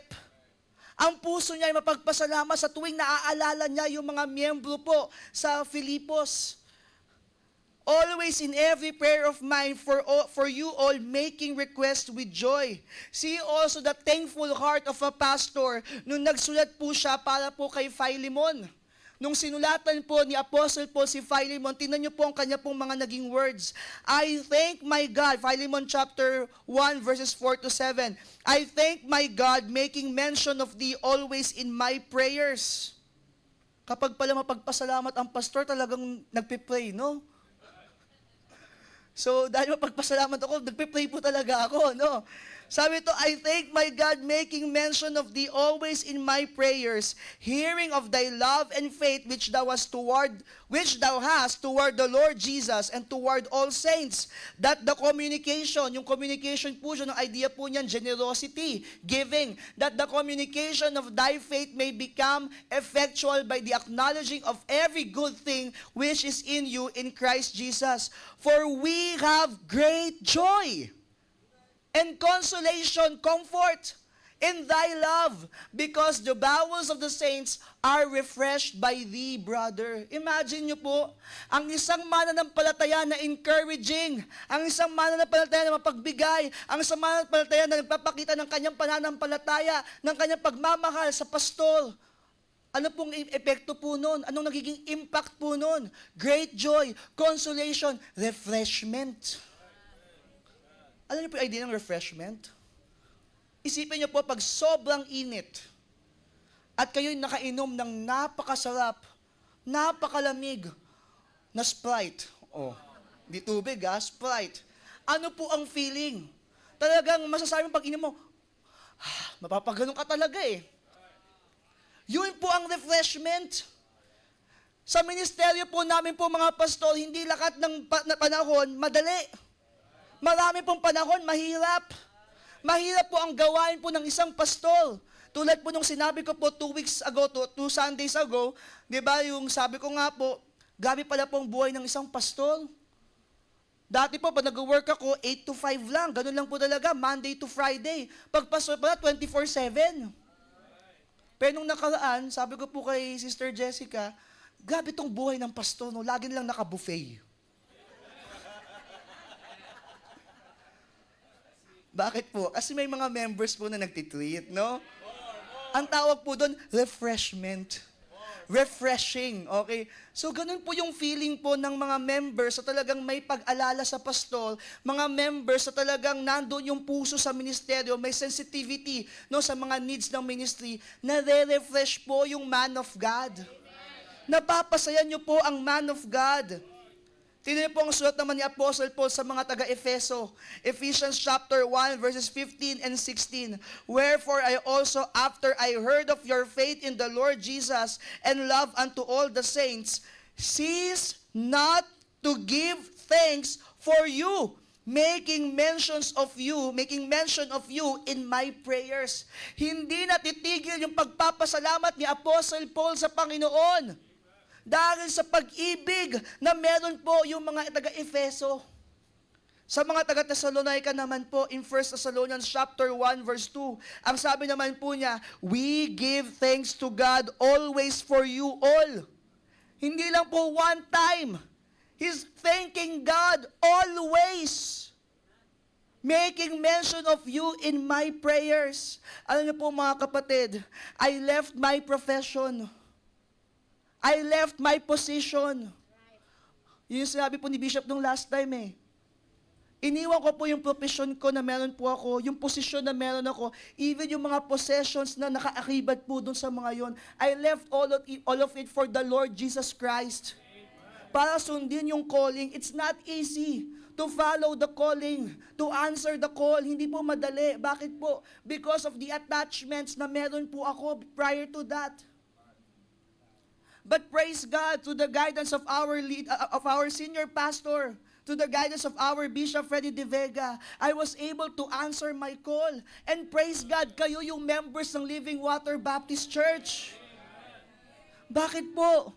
Ang puso niya ay mapagpasalamat sa tuwing naaalala niya yung mga miyembro po sa Filipos. Always in every prayer of mine for you all making request with joy. See also the thankful heart of a pastor nung nagsulat po siya para po kay Philemon. Nung sinulatan po ni Apostle Paul si Philemon, tingnan niyo po ang kanya pong mga naging words. I thank my God, Philemon chapter 1 verses 4 to 7. I thank my God making mention of thee always in my prayers. Kapag pala mapagpasalamat ang pastor, talagang nagpe-pray, no? So, dahil mapagpasalamat ako, nagpe-pray po talaga ako, no? Sabi to, I thank my God making mention of thee always in my prayers, hearing of thy love and faith which thou hast toward the Lord Jesus and toward all saints, that the communication, yung communication po siya, ng idea po niyan, generosity, giving, that the communication of thy faith may become effectual by the acknowledging of every good thing which is in you in Christ Jesus. For we have great joy and consolation, comfort in thy love, because the bowels of the saints are refreshed by thee, brother. Imagine nyo po, ang isang mananampalataya na encouraging, ang isang mananampalataya na mapagbigay, ang isang mananampalataya na nagpapakita ng kanyang pananampalataya, ng kanyang pagmamahal sa pastol. Ano pong epekto po nun? Anong nagiging impact po nun? Great joy, consolation, refreshment. Alam niyo po yung idea ng refreshment? Isipin niyo po, pag sobrang init, at kayo'y nakainom ng napakasarap, napakalamig na Sprite. Oh, di tubig Sprite. Ano po ang feeling? Talagang masasabi mo pag inom mo, mapapaganon ka talaga eh. Yun po ang refreshment. Sa ministeryo po namin po mga pastor, hindi lahat ng panahon madali. Marami pong panahon, mahirap. Mahirap po ang gawain po ng isang pastol. Tulad po nung sinabi ko po 2 weeks ago, 2 Sundays ago, di ba yung sabi ko nga po, grabe pala po ang buhay ng isang pastol. Dati po, pag nag-work ako, 8 to 5 lang. Ganun lang po talaga, Monday to Friday. Pag pastor pala, 24/7. Pero nung nakaraan, sabi ko po kay Sister Jessica, grabe tong buhay ng pastor, no? Lagi nilang naka-buffet. Bakit po? Kasi may mga members po na nagtitreat, no? Ang tawag po doon, refreshment. refreshing. Okay? So, ganun po yung feeling po ng mga members sa talagang may pag-alala sa pastol, mga members sa talagang nandoon yung puso sa ministeryo, may sensitivity no, sa mga needs ng ministry, nare-refresh po yung man of God. Napapasaya niyo po ang man of God. Tingnan niyo po ang sulat naman ni Apostle Paul sa mga taga-Efeso. Ephesians chapter 1 verses 15 and 16. Wherefore I also, after I heard of your faith in the Lord Jesus and love unto all the saints, cease not to give thanks for you, making mention of you in my prayers. Hindi natitigil yung pagpapasalamat ni Apostle Paul sa Panginoon. Dahil sa pag-ibig na meron po yung mga taga-Efeso. Sa mga taga-Thessalonica naman po, in 1 Thessalonians chapter 1 verse 2, ang sabi naman po niya, we give thanks to God always for you all. Hindi lang po one time. He's thanking God always. Making mention of you in my prayers. Alam niyo po mga kapatid, I left my profession. I left my position. Yun yung sinabi po ni Bishop nung last time eh. Iniwan ko po yung profession ko na meron po ako, yung posisyon na meron ako, even yung mga possessions na nakaakibat po dun sa mga yon. I left all of it for the Lord Jesus Christ. Para sundin yung calling. It's not easy to follow the calling, to answer the call. Hindi po madali. Bakit po? Because of the attachments na meron po ako prior to that. But praise God, to the guidance of our senior pastor, to the guidance of our Bishop Freddy De Vega, I was able to answer my call. And praise God, kayo yung members ng Living Water Baptist Church. Bakit po?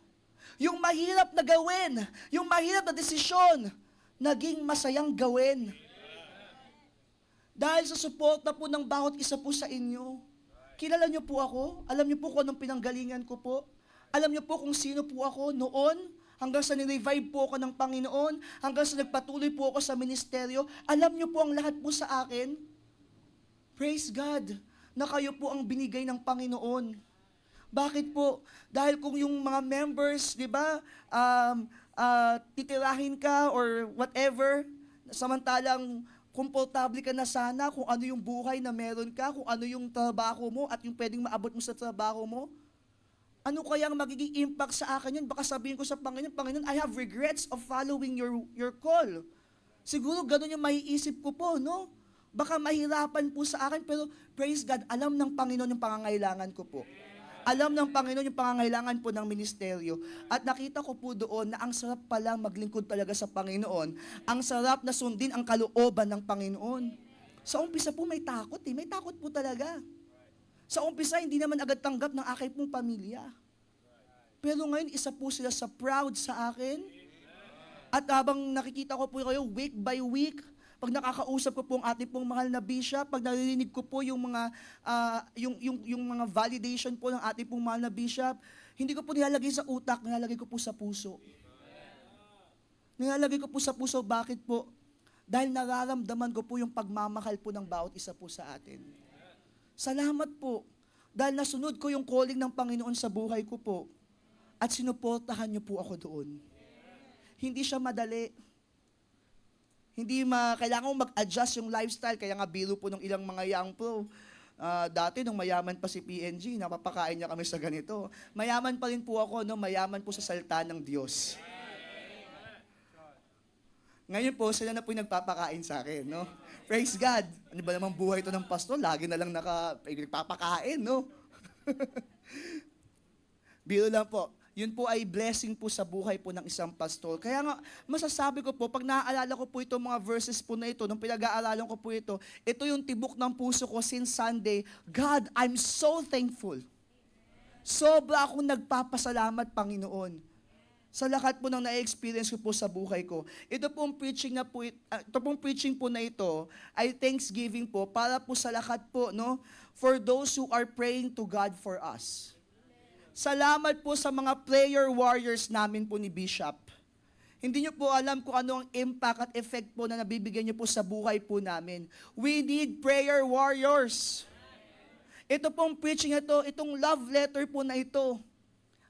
Yung mahirap na gawin, yung mahirap na desisyon, naging masayang gawin. Dahil sa suporta po ng bawat isa po sa inyo. Kilala niyo po ako? Alam niyo po kung anong pinanggalingan ko po? Alam niyo po kung sino po ako noon, hanggang sa ni-revive po ako ng Panginoon, hanggang sa nagpatuloy po ako sa ministeryo. Alam niyo po ang lahat po sa akin. Praise God, na kayo po ang binigay ng Panginoon. Bakit po? Dahil kung yung mga members, di ba, titirahin ka or whatever, samantalang komportable ka na sana kung ano yung buhay na meron ka, kung ano yung trabaho mo at yung pwedeng maabot mo sa trabaho mo, ano kayang magiging impact sa akin yun? Baka sabihin ko sa Panginoon, Panginoon, I have regrets of following your call. Siguro ganun yung maiisip ko po, no? Baka mahirapan po sa akin, pero praise God, alam ng Panginoon yung pangangailangan ko po. Alam ng Panginoon yung pangangailangan po ng ministeryo. At nakita ko po doon na ang sarap palang maglingkod talaga sa Panginoon. Ang sarap na sundin ang kalooban ng Panginoon. Sa umpisa po may takot eh. May takot po talaga. Sa umpisa, hindi naman agad tanggap ng aking pong pamilya. Pero ngayon, isa po sila sa proud sa akin. At habang nakikita ko po kayo week by week, pag nakakausap ko po ang ating pong mahal na bishop, pag naririnig ko po yung mga yung mga validation po ng ating pong mahal na bishop, hindi ko po nilalagay sa utak, nilalagay ko po sa puso. Nilalagay ko po sa puso, bakit po? Dahil nararamdaman ko po yung pagmamahal po ng bawat isa po sa atin. Salamat po, dahil nasunod ko yung calling ng Panginoon sa buhay ko po, at sinuportahan niyo po ako doon. Hindi siya madali. Kailangan mo mag-adjust yung lifestyle. Kaya nga biro po ng ilang mga young pro. Dati, nung mayaman pa si PNG, napapakain niya kami sa ganito. Mayaman pa rin po ako, no? Mayaman po sa salita ng Diyos. Ngayon po, sila na po yung nagpapakain sa akin, no? Praise God! Ano ba namang buhay ito ng pastor? Lagi na lang nagpapakain, no? Biro lang po. Yun po ay blessing po sa buhay po ng isang pastor. Kaya nga, masasabi ko po, pag naaalala ko po itong mga verses po na ito, nung pinag-aaralan ko po ito yung tibok ng puso ko since Sunday. God, I'm so thankful. Sobra akong nagpapasalamat, Panginoon, sa lahat po ng na-experience ko po sa buhay ko. Ito pong preaching po na ito ay thanksgiving po para po sa lahat po, no? For those who are praying to God for us. Salamat po sa mga prayer warriors namin po ni Bishop. Hindi niyo po alam kung ano ang impact at effect po na nabibigyan niyo po sa buhay po namin. We need prayer warriors. Ito pong preaching ito, itong love letter po na ito,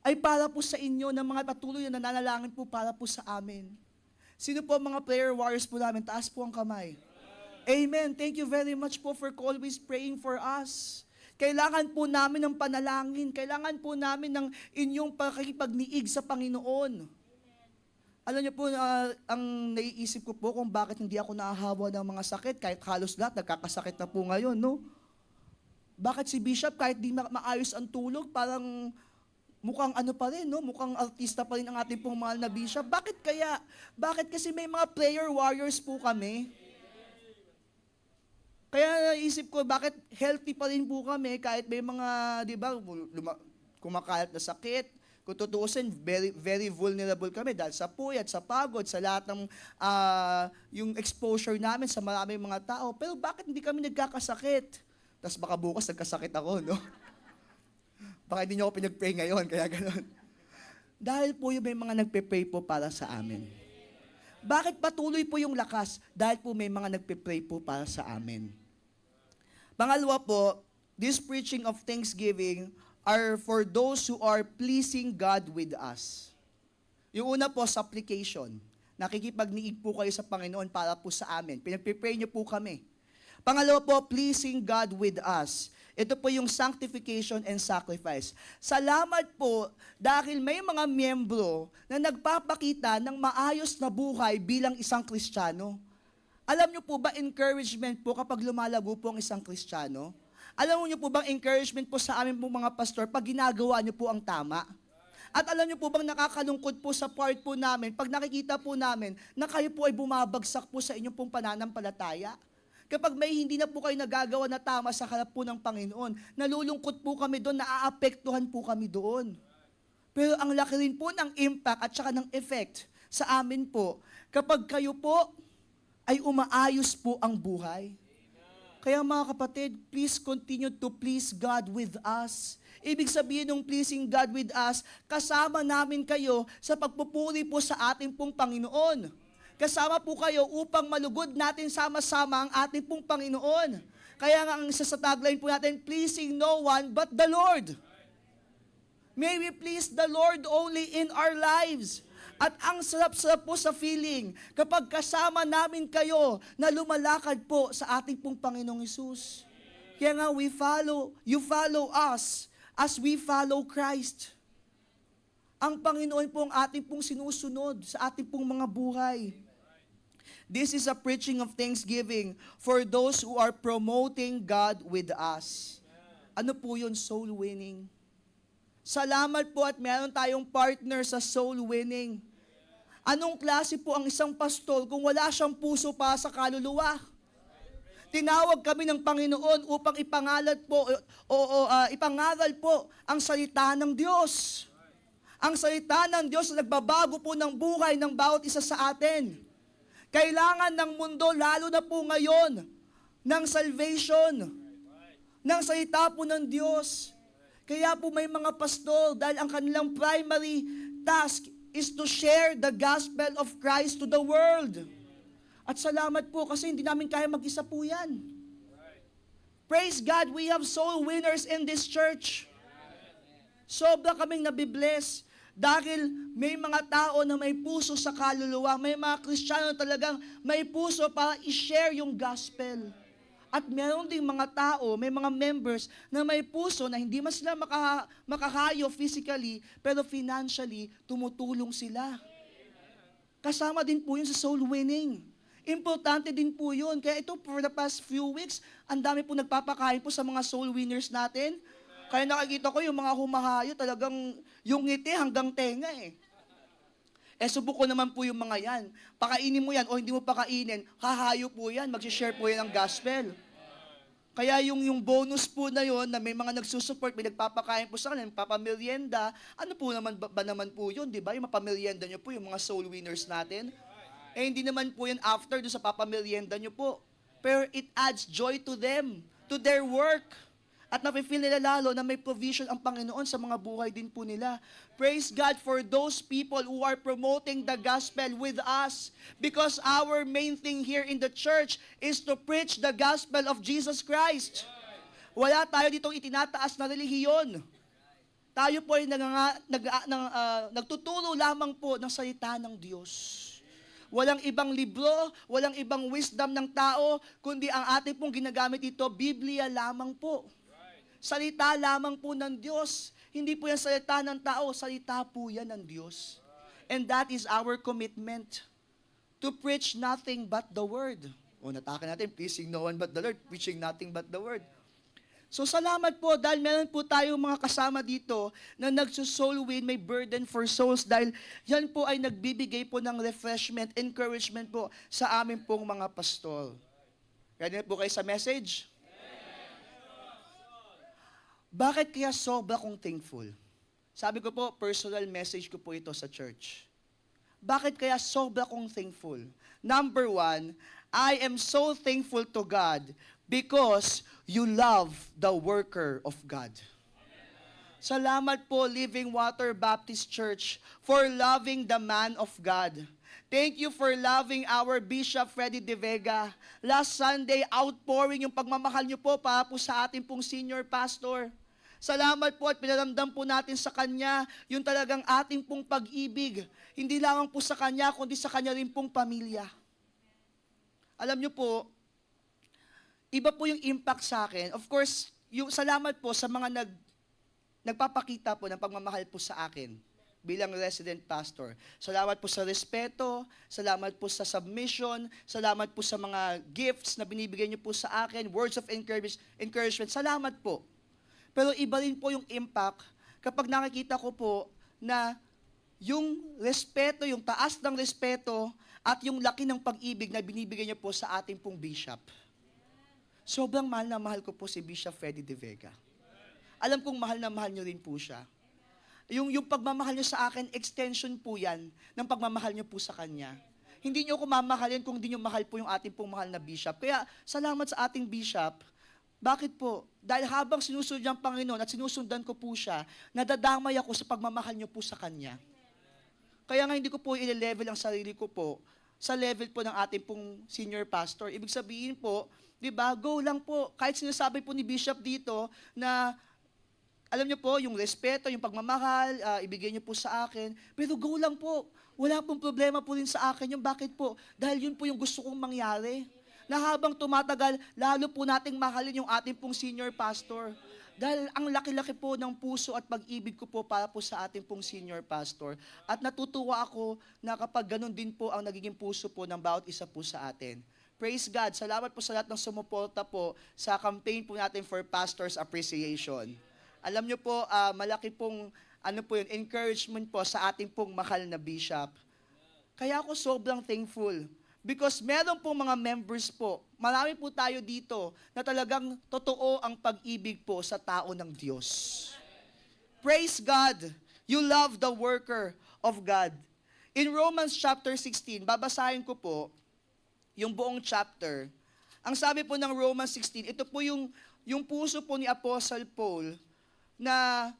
ay para po sa inyo ng mga patuloy na nananalangin po para po sa amin. Sino po ang mga prayer warriors po namin? Taas po ang kamay. Amen. Thank you very much po for always praying for us. Kailangan po namin ng panalangin. Kailangan po namin ng inyong pakikipagniig sa Panginoon. Alam niyo po, ang naiisip ko po kung bakit hindi ako nahahawa ng mga sakit, kahit halos lahat, nagkakasakit na po ngayon, no? Bakit si Bishop, kahit di maayos ang tulog, parang mukhang ano pa rin, no? Mukhang artista pa rin ang ating pong mahal na Bishop. Bakit kaya? Bakit kasi may mga prayer warriors po kami? Kaya naisip ko, bakit healthy pa rin po kami kahit may mga, di ba, kumakalat na sakit. Kung tutuusin, very, very vulnerable kami dahil sa puyat, sa pagod, sa lahat ng yung exposure namin sa maraming mga tao. Pero bakit hindi kami nagkakasakit? Tapos baka bukas nagkasakit ako, no? Baka hindi niyo ako pinag-pray ngayon, kaya gano'n. Dahil po yung may mga nagpe-pray po para sa amin. Bakit patuloy po yung lakas? Dahil po may mga nagpe-pray po para sa amin. Pangalawa po, this preaching of thanksgiving are for those who are pleasing God with us. Yung una po, supplication. Nakikipagniig po kayo sa Panginoon para po sa amin. Pinagpipray niyo po kami. Pangalawa po, pleasing God with us. Ito po yung sanctification and sacrifice. Salamat po dahil may mga miyembro na nagpapakita ng maayos na buhay bilang isang Kristiyano. Alam niyo po ba, encouragement po kapag lumalago po ang isang Kristiyano? Alam niyo po bang encouragement po sa amin pong mga pastor pag ginagawa niyo po ang tama? At alam niyo po bang nakakalungkot po sa part po namin pag nakikita po namin na kayo po ay bumabagsak po sa inyong pong pananampalataya? Kapag may hindi na po kayo nagagawa na tama sa harap po ng Panginoon, nalulungkot po kami doon, naaapektuhan po kami doon. Pero ang laki rin po ng impact at saka ng effect sa amin po kapag kayo po ay umaayos po ang buhay. Kaya mga kapatid, please continue to please God with us. Ibig sabihin ng pleasing God with us, kasama namin kayo sa pagpupuri po sa ating pong Panginoon. Kasama po kayo upang malugod natin sama-sama ang ating pong Panginoon. Kaya nga ang isa sa tagline po natin, pleasing no one but the Lord. May we please the Lord only in our lives. At ang sarap-sarap po sa feeling kapag kasama namin kayo na lumalakad po sa ating pong Panginoong Hesus. Kaya nga you follow us as we follow Christ. Ang Panginoon po ang ating pong sinusunod sa ating pong mga buhay. This is a preaching of thanksgiving for those who are promoting God with us. Ano po yun? Soul winning. Salamat po at meron tayong partner sa soul winning. Anong klase po ang isang pastor kung wala siyang puso para sa kaluluwa? Tinawag kami ng Panginoon upang ipangaral po ang salita ng Diyos. Ang salita ng Diyos na nagbabago po ng buhay ng bawat isa sa atin. Kailangan ng mundo, lalo na po ngayon, ng salvation, ng salita po ng Diyos. Kaya po may mga pastor, dahil ang kanilang primary task is to share the gospel of Christ to the world. At salamat po kasi hindi namin kaya mag-isa po yan. Praise God, we have soul winners in this church. Sobra kaming nabibless dahil may mga tao na may puso sa kaluluwa, may mga Kristiyano talagang may puso para i-share yung gospel. At meron ding mga tao, may mga members na may puso na hindi mas sila makakayo physically, pero financially, tumutulong sila. Kasama din po yun sa soul winning. Importante din po yun. Kaya ito, for the past few weeks, ang dami po nagpapakain po sa mga soul winners natin. Kaya nakikita ko yung mga humahayo, talagang yung ngiti hanggang tenga eh. Subok ko naman po yung mga yan. Pakainin mo yan o hindi mo pakainin, hahayo po yan, mag-share po yan ng gospel. Kaya yung bonus po na yon na may mga nagsusupport, may nagpapakain po sa kanila, papamerienda, ano po naman ba naman po yun, di ba? Yung mapamerienda nyo po, yung mga soul winners natin. Hindi naman po yan after doon sa papamerienda nyo po. Pero it adds joy to them, to their work. At napifeel nila lalo na may provision ang Panginoon sa mga buhay din po nila. Praise God for those people who are promoting the gospel with us. Because our main thing here in the church is to preach the gospel of Jesus Christ. Wala tayo ditong itinataas na relihiyon. Tayo po ay nagtuturo lamang po ng salita ng Diyos. Walang ibang libro, walang ibang wisdom ng tao, kundi ang ating pong ginagamit dito, Biblia lamang po. Salita lamang po ng Diyos. Hindi po yan salita ng tao, salita po yan ng Diyos. And that is our commitment, to preach nothing but the Word. O nataka natin, pleasing no one but the Lord, preaching nothing but the Word. So salamat po dahil meron po tayong mga kasama dito na nagsusoul win, may burden for souls dahil yan po ay nagbibigay po ng refreshment, encouragement po sa amin pong mga pastol. Ready na po kayo sa message? Bakit kaya sobra kong thankful? Sabi ko po, personal message ko po ito sa church. Bakit kaya sobra kong thankful? Number 1, I am so thankful to God because you love the worker of God. Salamat po, Living Water Baptist Church, for loving the man of God. Thank you for loving our Bishop Freddy De Vega. Last Sunday, outpouring yung pagmamahal niyo po para po sa ating pong senior pastor. Salamat po at pinaramdam po natin sa kanya yung talagang ating pong pag-ibig. Hindi lamang po sa kanya, kundi sa kanya rin pong pamilya. Alam niyo po, iba po yung impact sa akin. Of course, yung salamat po sa mga nagpapakita po ng pagmamahal po sa akin bilang resident pastor. Salamat po sa respeto, salamat po sa submission, salamat po sa mga gifts na binibigay niyo po sa akin, words of encouragement. Salamat po. Pero iba rin po yung impact kapag nakikita ko po na yung respeto, yung taas ng respeto at yung laki ng pag-ibig na binibigay niyo po sa ating pong bishop. Sobrang mahal na mahal ko po si Bishop Freddy De Vega. Alam kong mahal na mahal niyo rin po siya. Yung pagmamahal niyo sa akin, extension po yan ng pagmamahal niyo po sa kanya. Hindi niyo ako mamahalin kung hindi niyo mahal po yung ating pong mahal na bishop. Kaya salamat sa ating bishop. Bakit po? Dahil habang sinusunod niya ang Panginoon at sinusundan ko po siya, nadadamay ako sa pagmamahal niyo po sa kanya. Kaya nga hindi ko po i-level ang sarili ko po sa level po ng ating pong senior pastor. Ibig sabihin po, di ba, go lang po. Kahit sinasabi po ni Bishop dito na, alam niyo po, yung respeto, yung pagmamahal, ibigay niyo po sa akin, pero go lang po. Wala pong problema po rin sa akin yung bakit po. Dahil yun po yung gusto kong mangyari. Na habang tumatagal, lalo po nating mahalin yung ating pong senior pastor. Dahil ang laki-laki po ng puso at pag-ibig ko po para po sa ating pong senior pastor. At natutuwa ako na kapag ganun din po ang nagiging puso po ng bawat isa po sa atin. Praise God. Salamat po sa lahat ng sumuporta po sa campaign po natin for Pastors Appreciation. Alam niyo po, malaki pong encouragement po sa ating pong mahal na bishop. Kaya ako sobrang thankful. Because meron pong mga members po, marami po tayo dito na talagang totoo ang pag-ibig po sa tao ng Diyos. Praise God! You love the worker of God. In Romans chapter 16, babasahin ko po yung buong chapter. Ang sabi po ng Romans 16, ito po yung puso po ni Apostle Paul na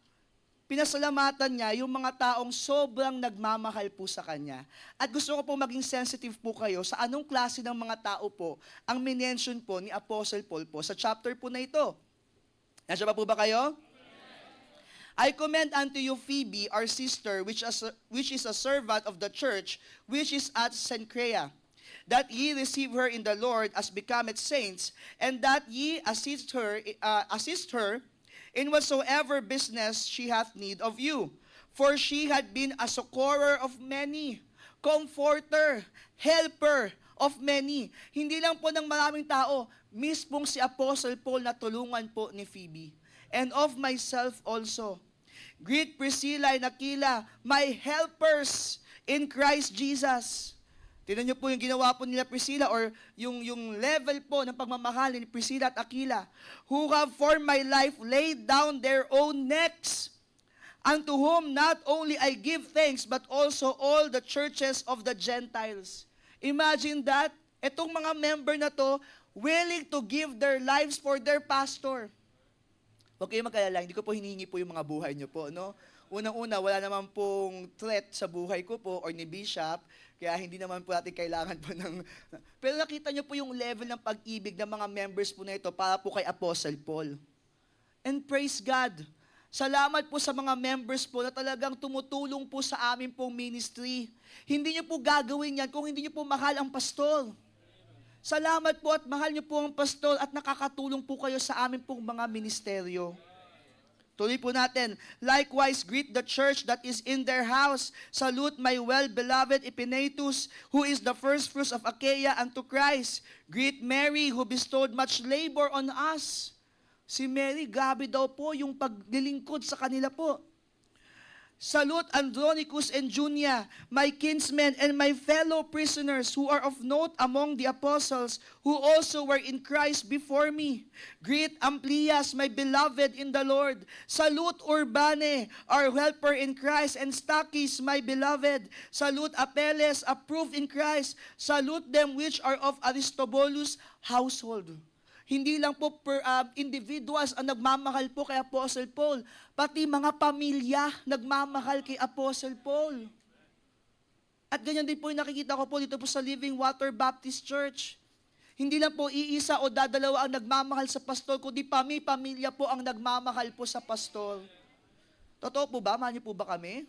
pinasalamatan niya yung mga taong sobrang nagmamahal po sa kanya. At gusto ko po maging sensitive po kayo sa anong klase ng mga tao po ang minention po ni Apostle Paul po sa chapter po na ito. Nandiyan pa po ba kayo? I commend unto you Phoebe, our sister, which is a servant of the church, which is at Cenchrea, that ye receive her in the Lord as becometh saints, and that ye assist her in whatsoever business she hath need of you. For she had been a succorer of many, comforter, helper of many. Hindi lang po ng maraming tao, mispong si Apostle Paul na tulungan po ni Phoebe. And of myself also. Greet Priscilla and Aquila, my helpers in Christ Jesus. Tingnan niyo po yung ginawa po nila Priscilla or yung level po ng pagmamahal ni Priscilla at Aquila, who have for my life laid down their own necks, unto whom not only I give thanks, but also all the churches of the Gentiles. Imagine that, itong mga member na to, willing to give their lives for their pastor. Huwag kayo mag-alala, hindi ko po hinihingi po yung mga buhay niyo po, no? Unang-una, wala naman pong threat sa buhay ko po or ni Bishop, kaya hindi naman po natin kailangan po ng... Pero nakita niyo po yung level ng pag-ibig ng mga members po na ito para po kay Apostle Paul. And praise God, Salamat po sa mga members po na talagang tumutulong po sa amin pong ministry. Hindi niyo po gagawin yan kung hindi niyo po mahal ang pastor. Salamat po at mahal niyo po ang pastor at nakakatulong po kayo sa amin pong mga ministeryo. Tuloy po natin. Likewise, greet the church that is in their house. Salute my well-beloved Epaenetus, who is the first fruits of Achaia unto Christ. Greet Mary, who bestowed much labor on us. Si Mary, grabe daw po yung paglilingkod sa kanila po. Salute Andronicus and Junia, my kinsmen and my fellow prisoners who are of note among the apostles, who also were in Christ before me. Greet Amplias, my beloved in the Lord. Salute Urbane, our helper in Christ, and Stachys, my beloved. Salute Apelles, approved in Christ. Salute them which are of Aristobulus' household. Hindi lang po individuals ang nagmamahal po kay Apostle Paul, pati mga pamilya nagmamahal kay Apostle Paul. At ganyan din po yung nakikita ko po dito po sa Living Water Baptist Church. Hindi lang po iisa o dadalawa ang nagmamahal sa pastor, kundi pamilya po ang nagmamahal po sa pastor. Totoo po ba? Mahal niyo po ba kami?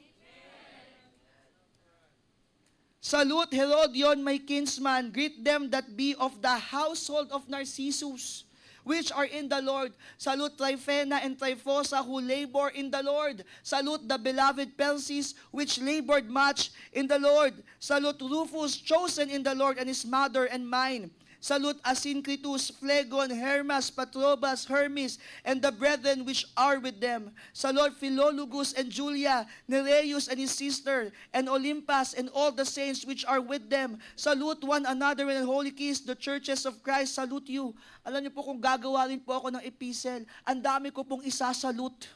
Salute Herodion, my kinsman. Greet them that be of the household of Narcissus, which are in the Lord. Salute Tryphena and Tryphosa, who labor in the Lord. Salute the beloved Persis, which labored much in the Lord. Salute Rufus, chosen in the Lord, and his mother and mine. Salute Asyncritus, Phlegon, Hermas, Patrobas, Hermes, and the brethren which are with them. Salute Philologus and Julia, Nereus and his sister, and Olympus, and all the saints which are with them. Salute one another in a holy kiss. The churches of Christ salute you. Alam niyo po, kung gagawa rin po ako ng epistle, ang dami ko pong isasalute.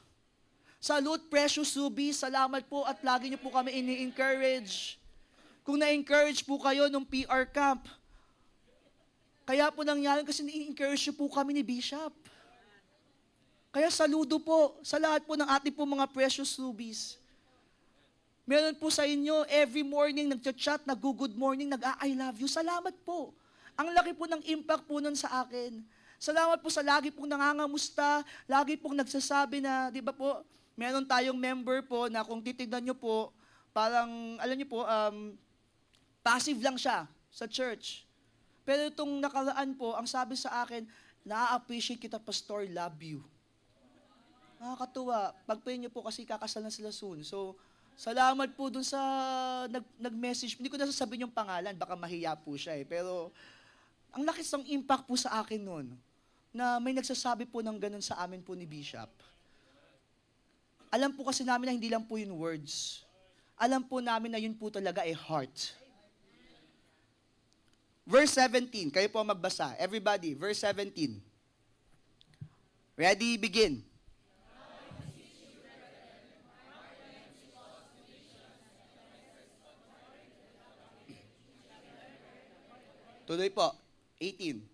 Salute Precious Ruby, salamat po at lagi niyo po kami ini-encourage. Kung na-encourage po kayo nung PR camp, kaya po nangyari kasi ni-encourage po kami ni Bishop. Kaya saludo po sa lahat po ng ating po mga precious rubies. Meron po sa inyo, every morning nagchat-chat, nag-good morning, nag-I love you. Salamat po. Ang laki po ng impact po nun sa akin. Salamat po sa lagi pong nangangamusta, lagi pong nagsasabi na, di ba po, meron tayong member po na kung titignan nyo po, parang, alam nyo po, passive lang siya sa church. Pero itong nakaraan po, ang sabi sa akin, na-appreciate kita, Pastor, love you. Nakakatuwa. Pag-pray niyo po kasi kakasal na sila soon. So, salamat po dun sa nag-message. Hindi ko na sasabihin yung pangalan, baka mahiya po siya eh. Pero, ang lakas ng impact po sa akin nun, na may nagsasabi po ng ganun sa amin po ni Bishop. Alam po kasi namin na hindi lang po yun words. Alam po namin na yun po talaga ay heart. Verse 17, kayo po magbasa. Everybody, verse 17. Ready, begin. Tuloy po, 18.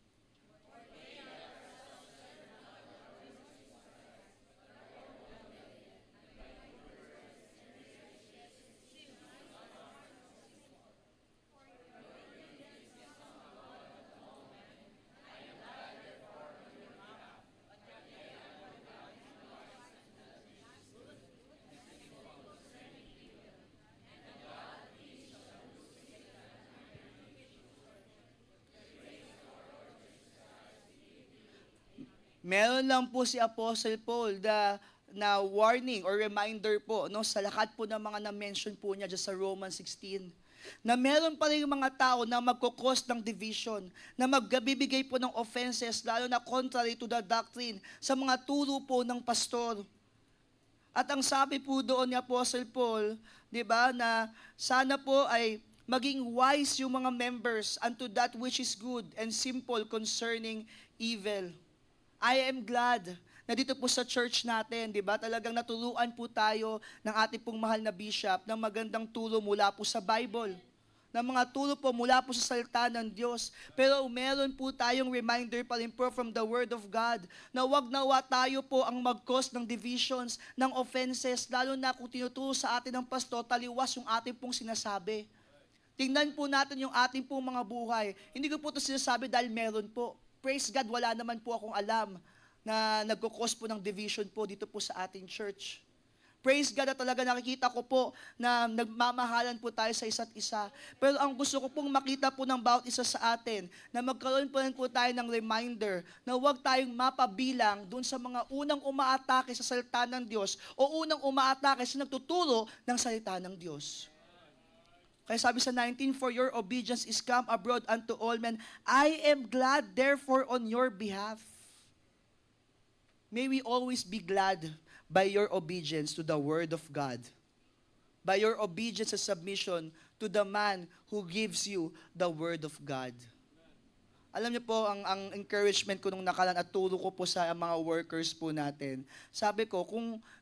Meron lang po si Apostle Paul na warning or reminder po no, sa lahat po ng mga na-mention po niya dyan sa Romans 16, na meron pa rin mga tao na magkukos ng division, na magbibigay po ng offenses, lalo na contrary to the doctrine, sa mga turo po ng pastor. At ang sabi po doon ni Apostle Paul, di ba, na sana po ay maging wise yung mga members unto that which is good and simple concerning evil. I am glad na dito po sa church natin, di ba, talagang naturuan po tayo ng ating pong mahal na bishop ng magandang turo mula po sa Bible, ng mga turo po mula po sa salita ng Diyos. Pero meron po tayong reminder pa rin po from the Word of God na wag nawa tayo po ang mag-cause ng divisions, ng offenses, lalo na kung tinuturo sa atin ng pastor, taliwas yung ating pong sinasabi. Tingnan po natin yung ating pong mga buhay. Hindi ko po ito sinasabi dahil meron po. Praise God, wala naman po akong alam. na nagkukos po ng division po dito po sa ating church. Praise God na talaga nakikita ko po na nagmamahalan po tayo sa isa't isa. Pero ang gusto ko pong makita po ng bawat isa sa atin, na magkaroon po rin po tayo ng reminder na huwag tayong mapabilang dun sa mga unang umaatake sa salita ng Diyos o unang umaatake sa nagtuturo ng salita ng Diyos. Kaya sabi sa 19, "For your obedience is come abroad unto all men. I am glad therefore on your behalf." May we always be glad by your obedience to the Word of God, by your obedience and submission to the man who gives you the Word of God. Alam niyo po, ang encouragement ko nung nakaraan at turo ko po sa mga workers po natin, sabi ko,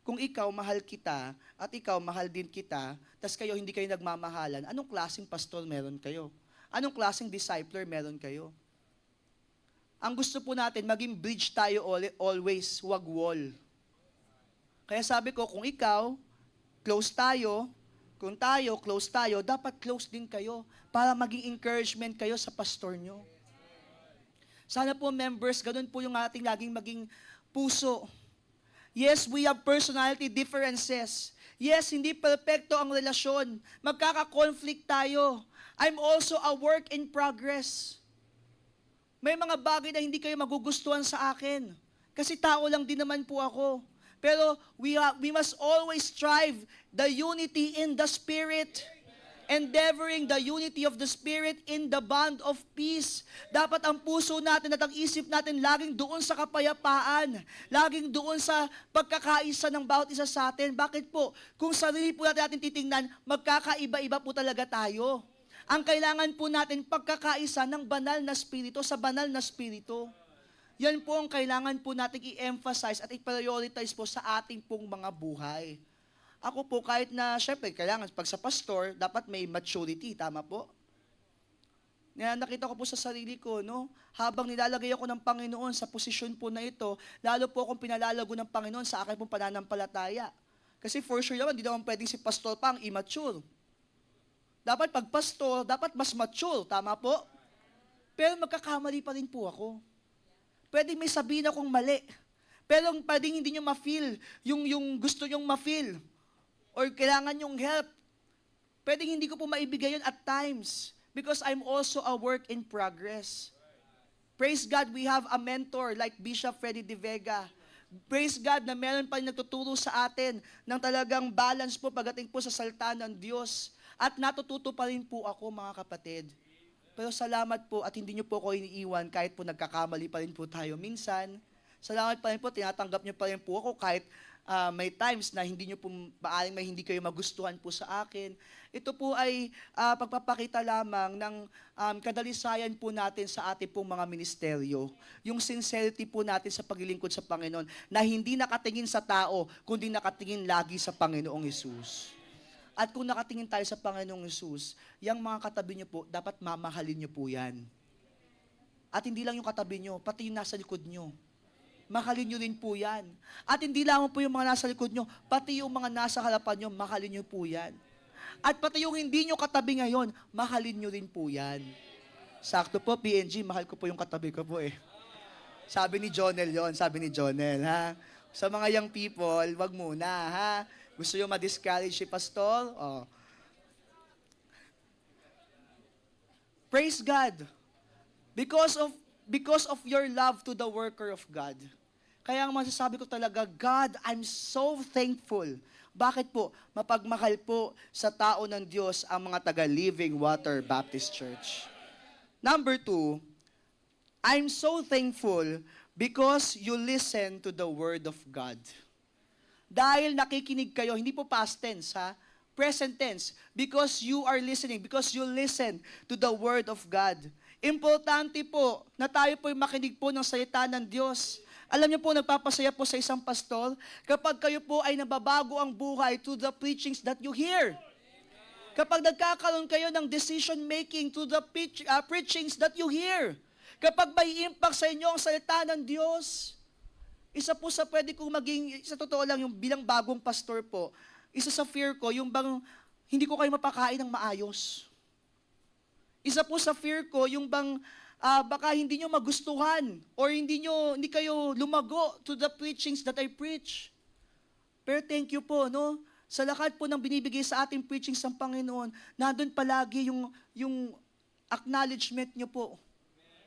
kung ikaw mahal kita at ikaw mahal din kita, tas kayo hindi kayo nagmamahalan, anong klaseng pastor meron kayo? Anong klaseng discipler meron kayo? Ang gusto po natin, maging bridge tayo always, huwag wall. Kaya sabi ko, kung ikaw, close tayo, kung tayo, close tayo, dapat close din kayo para maging encouragement kayo sa pastor nyo. Sana po members, ganun po yung ating laging maging puso. Yes, we have personality differences. Yes, hindi perfecto ang relasyon. Magkaka-conflict tayo. I'm also a work in progress. May mga bagay na hindi kayo magugustuhan sa akin. Kasi tao lang din naman po ako. Pero we must always strive the unity in the Spirit. Endeavoring the unity of the Spirit in the bond of peace. Dapat ang puso natin at ang isip natin laging doon sa kapayapaan. Laging doon sa pagkakaisa ng bawat isa sa atin. Bakit po? Kung sarili po natin titingnan, magkakaiba-iba po talaga tayo. Ang kailangan po natin pagkakaisa ng banal na spirito sa banal na spirito. Yan po ang kailangan po natin i-emphasize at i-prioritize po sa ating pong mga buhay. Ako po, kahit na, syempre, kailangan, pag sa pastor, dapat may maturity, tama po? Nakita ko po sa sarili ko, no? Habang nilalagay ako ng Panginoon sa posisyon po na ito, lalo po akong pinalalago ng Panginoon sa akin pong pananampalataya. Kasi for sure naman, di naman pwedeng si pastor pa ang immature. Dapat pag pastor, dapat mas mature, tama po? Pero magkakamali pa rin po ako. Pwedeng may sabihin akong mali. Pero pwedeng hindi nyo ma-feel yung gusto nyong ma-feel. Or kailangan yung help. Pwedeng hindi ko po maibigay yun at times. Because I'm also a work in progress. Praise God, we have a mentor like Bishop Freddy De Vega. Praise God na meron pa rin nagtuturo sa atin ng talagang balance po pagdating po sa salita ng Diyos. At natututo pa rin po ako, mga kapatid. Pero salamat po at hindi nyo po ako iniiwan kahit po nagkakamali pa rin po tayo minsan. Salamat pa rin po, tinatanggap nyo pa rin po ako kahit may times na hindi nyo po, maaring may hindi kayo magustuhan po sa akin. Ito po ay pagpapakita lamang ng kadalisayan po natin sa ating pong mga ministeryo. Yung sincerity po natin sa paglilingkod sa Panginoon na hindi nakatingin sa tao, kundi nakatingin lagi sa Panginoong Hesus. At kung nakatingin tayo sa Panginoong Hesus, yung mga katabi nyo po, dapat mamahalin nyo po yan. At hindi lang yung katabi nyo, pati yung nasa likod nyo. Mahalin nyo rin po yan. At hindi lang po yung mga nasa likod nyo, pati yung mga nasa harapan nyo, mahalin nyo po yan. At pati yung hindi nyo katabi ngayon, mahalin nyo rin po yan. Sakto po, PNG, mahal ko po yung katabi ko po eh. Sabi ni Jonel yon, sabi ni Jonel, ha? Sa mga young people, wag muna, ha? Gusto nyo ma-discourage si pastor? Oh. Praise God. Because of your love to the worker of God. Kaya ang masasabi ko talaga, God, I'm so thankful. Bakit po? Mapagmahal po sa tao ng Diyos ang mga taga-Living Water Baptist Church. Number 2, I'm so thankful because you listen to the Word of God. Dahil nakikinig kayo, hindi po past tense, ha? Present tense. Because you are listening, because you listen to the Word of God. Importante po na tayo po'y makinig po ng salita ng Diyos. Alam niyo po, nagpapasaya po sa isang pastor kapag kayo po ay nababago ang buhay to the preachings that you hear. Kapag nagkakaroon kayo ng decision making to the preachings that you hear. Kapag may impact sa inyo ang salita ng Diyos. Isa po sa pwede kong maging, sa totoo lang, yung bilang bagong pastor po, isa sa fear ko, yung bang hindi ko kayo mapakain ng maayos. Isa po sa fear ko, yung bang baka hindi nyo magustuhan or hindi kayo lumago to the preachings that I preach. Pero thank you po, no? Sa lahat po ng binibigay sa ating preachings ng Panginoon, nandun palagi yung acknowledgement nyo po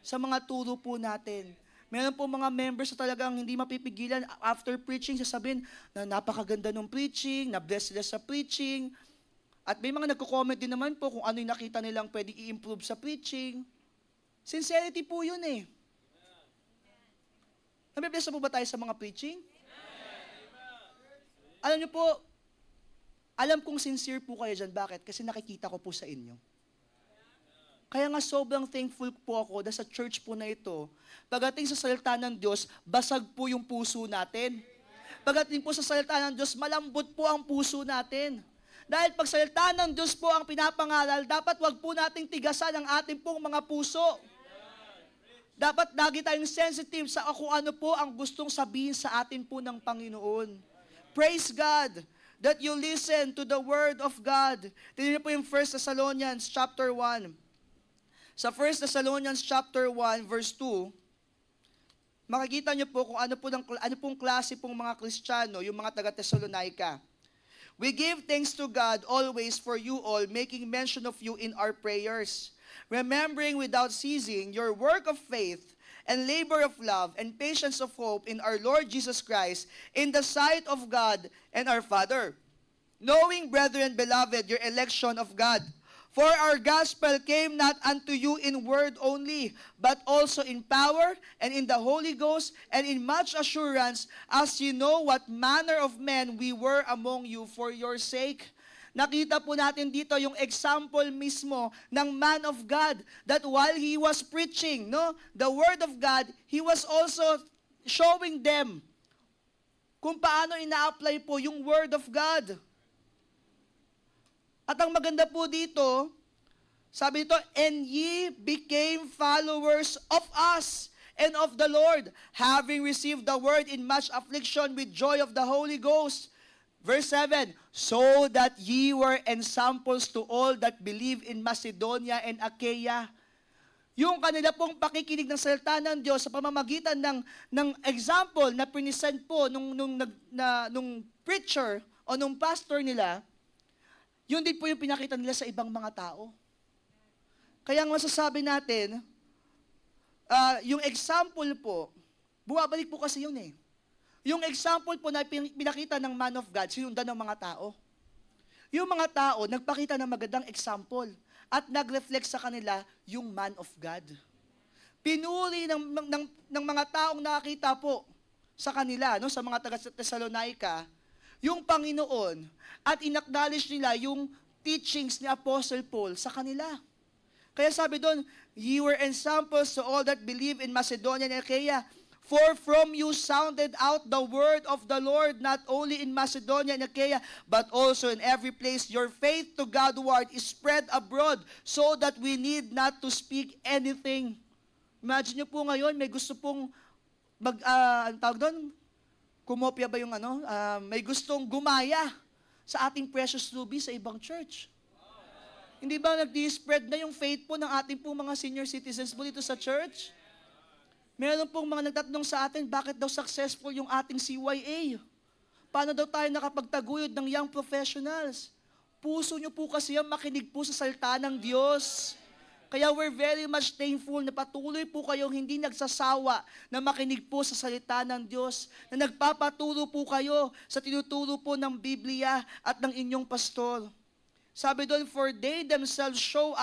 sa mga turo po natin. Meron po mga members na talagang hindi mapipigilan after preaching, sasabihin na napakaganda ng preaching, na-bless sila sa preaching. At may mga nagko-comment din naman po kung ano yung nakita nilang pwede i-improve sa preaching. Sincerity po yun eh. Nabibless na po ba tayo sa mga preaching? Alam niyo po, alam kong sincere po kayo dyan. Bakit? Kasi nakikita ko po sa inyo. Kaya nga sobrang thankful po ako dahil sa church po na ito, pagdating sa salita ng Diyos, basag po yung puso natin. Pagdating po sa salita ng Diyos, malambot po ang puso natin. Dahil pag salita ng Diyos po ang pinapangaral, dapat wag po nating tigasan ang ating pong mga puso. Dapat lagi tayong sensitive sa kung ano po ang gustong sabihin sa atin po ng Panginoon. Praise God that you listen to the Word of God. Tingnan niyo po yung 1 Thessalonians chapter 1. Sa 1 Thessalonians chapter 1 verse 2, makikita niyo po kung ano pong klase pong mga Kristiyano, yung mga taga-Thessalonica. We give thanks to God always for you all, making mention of you in our prayers, remembering without ceasing your work of faith and labor of love and patience of hope in our Lord Jesus Christ in the sight of God and our Father. Knowing, brethren, beloved, your election of God, for our gospel came not unto you in word only, but also in power and in the Holy Ghost and in much assurance, as you know what manner of men we were among you for your sake. Nakita po natin dito yung example mismo ng man of God that while he was preaching, the word of God, he was also showing them kung paano ina-apply po yung word of God. At ang maganda po dito, sabi dito, and ye became followers of us and of the Lord, having received the word in much affliction with joy of the Holy Ghost. Verse 7, so that ye were ensamples to all that believe in Macedonia and Achaia. Yung kanila pong pakikinig ng salita ng Diyos sa pamamagitan ng example na pinisend po nung preacher o nung pastor nila, yun din po yung pinakita nila sa ibang mga tao. Kaya nga masasabi natin, yung example po, bumabalik po kasi yun eh. Yung example po na pinakita ng man of God, sinundan ng mga tao. Yung mga tao, nagpakita ng magandang example at nag-reflect sa kanila yung man of God. Pinuri ng mga taong nakakita po sa kanila, sa mga taga-Thessalonica, yung Panginoon at in-acknowledge nila yung teachings ni Apostle Paul sa kanila. Kaya sabi doon, ye were ensamples to all that believe in Macedonia and Achaia, for from you sounded out the word of the Lord, not only in Macedonia and Achaia, but also in every place. Your faith to Godward is spread abroad, so that we need not to speak anything. Imagine nyo po ngayon, may gusto pong ang tawag doon? Kumopya ba yung may gustong gumaya sa ating precious ruby sa ibang church. Hindi ba nag-spread na yung faith po ng ating po mga senior citizens po dito sa church? Meron pong mga nagtatanong sa atin, bakit daw successful yung ating CYA? Paano daw tayo nakapagtaguyod ng young professionals? Puso nyo po kasi yung makinig po sa salita ng Diyos. Kaya we're very much thankful na patuloy po kayong hindi nagsasawa na makinig po sa salita ng Diyos, na nagpapaturo po kayo sa tinuturo po ng Biblia at ng inyong pastor. Sabi doon, for they themselves show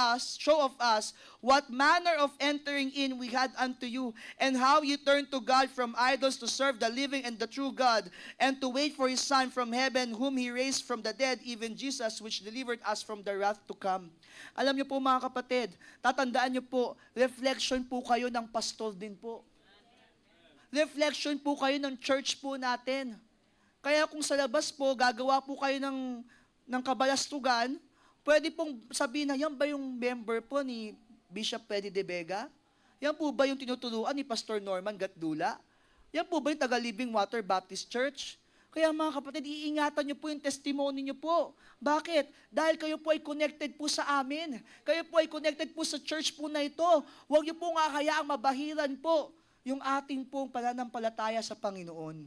of us what manner of entering in we had unto you, and how you turned to God from idols to serve the living and the true God, and to wait for His Son from heaven, whom He raised from the dead, even Jesus, which delivered us from the wrath to come. Alam niyo po mga kapatid, tatandaan niyo po, reflection po kayo ng pastor din po. Reflection po kayo ng church po natin. Kaya kung sa labas po, gagawa po kayo ng kabalastugan, pwede pong sabihin na, yan ba yung member po ni Bishop Freddy De Vega? Yan po ba yung tinuturuan ni Pastor Norman Gatdula? Yan po ba yung taga Living Water Baptist Church? Kaya mga kapatid, iingatan niyo po yung testimony niyo po. Bakit? Dahil kayo po ay connected po sa amin. Kayo po ay connected po sa church po na ito. Huwag niyo pong hayaang mabahiran po yung ating pong pananampalataya sa Panginoon.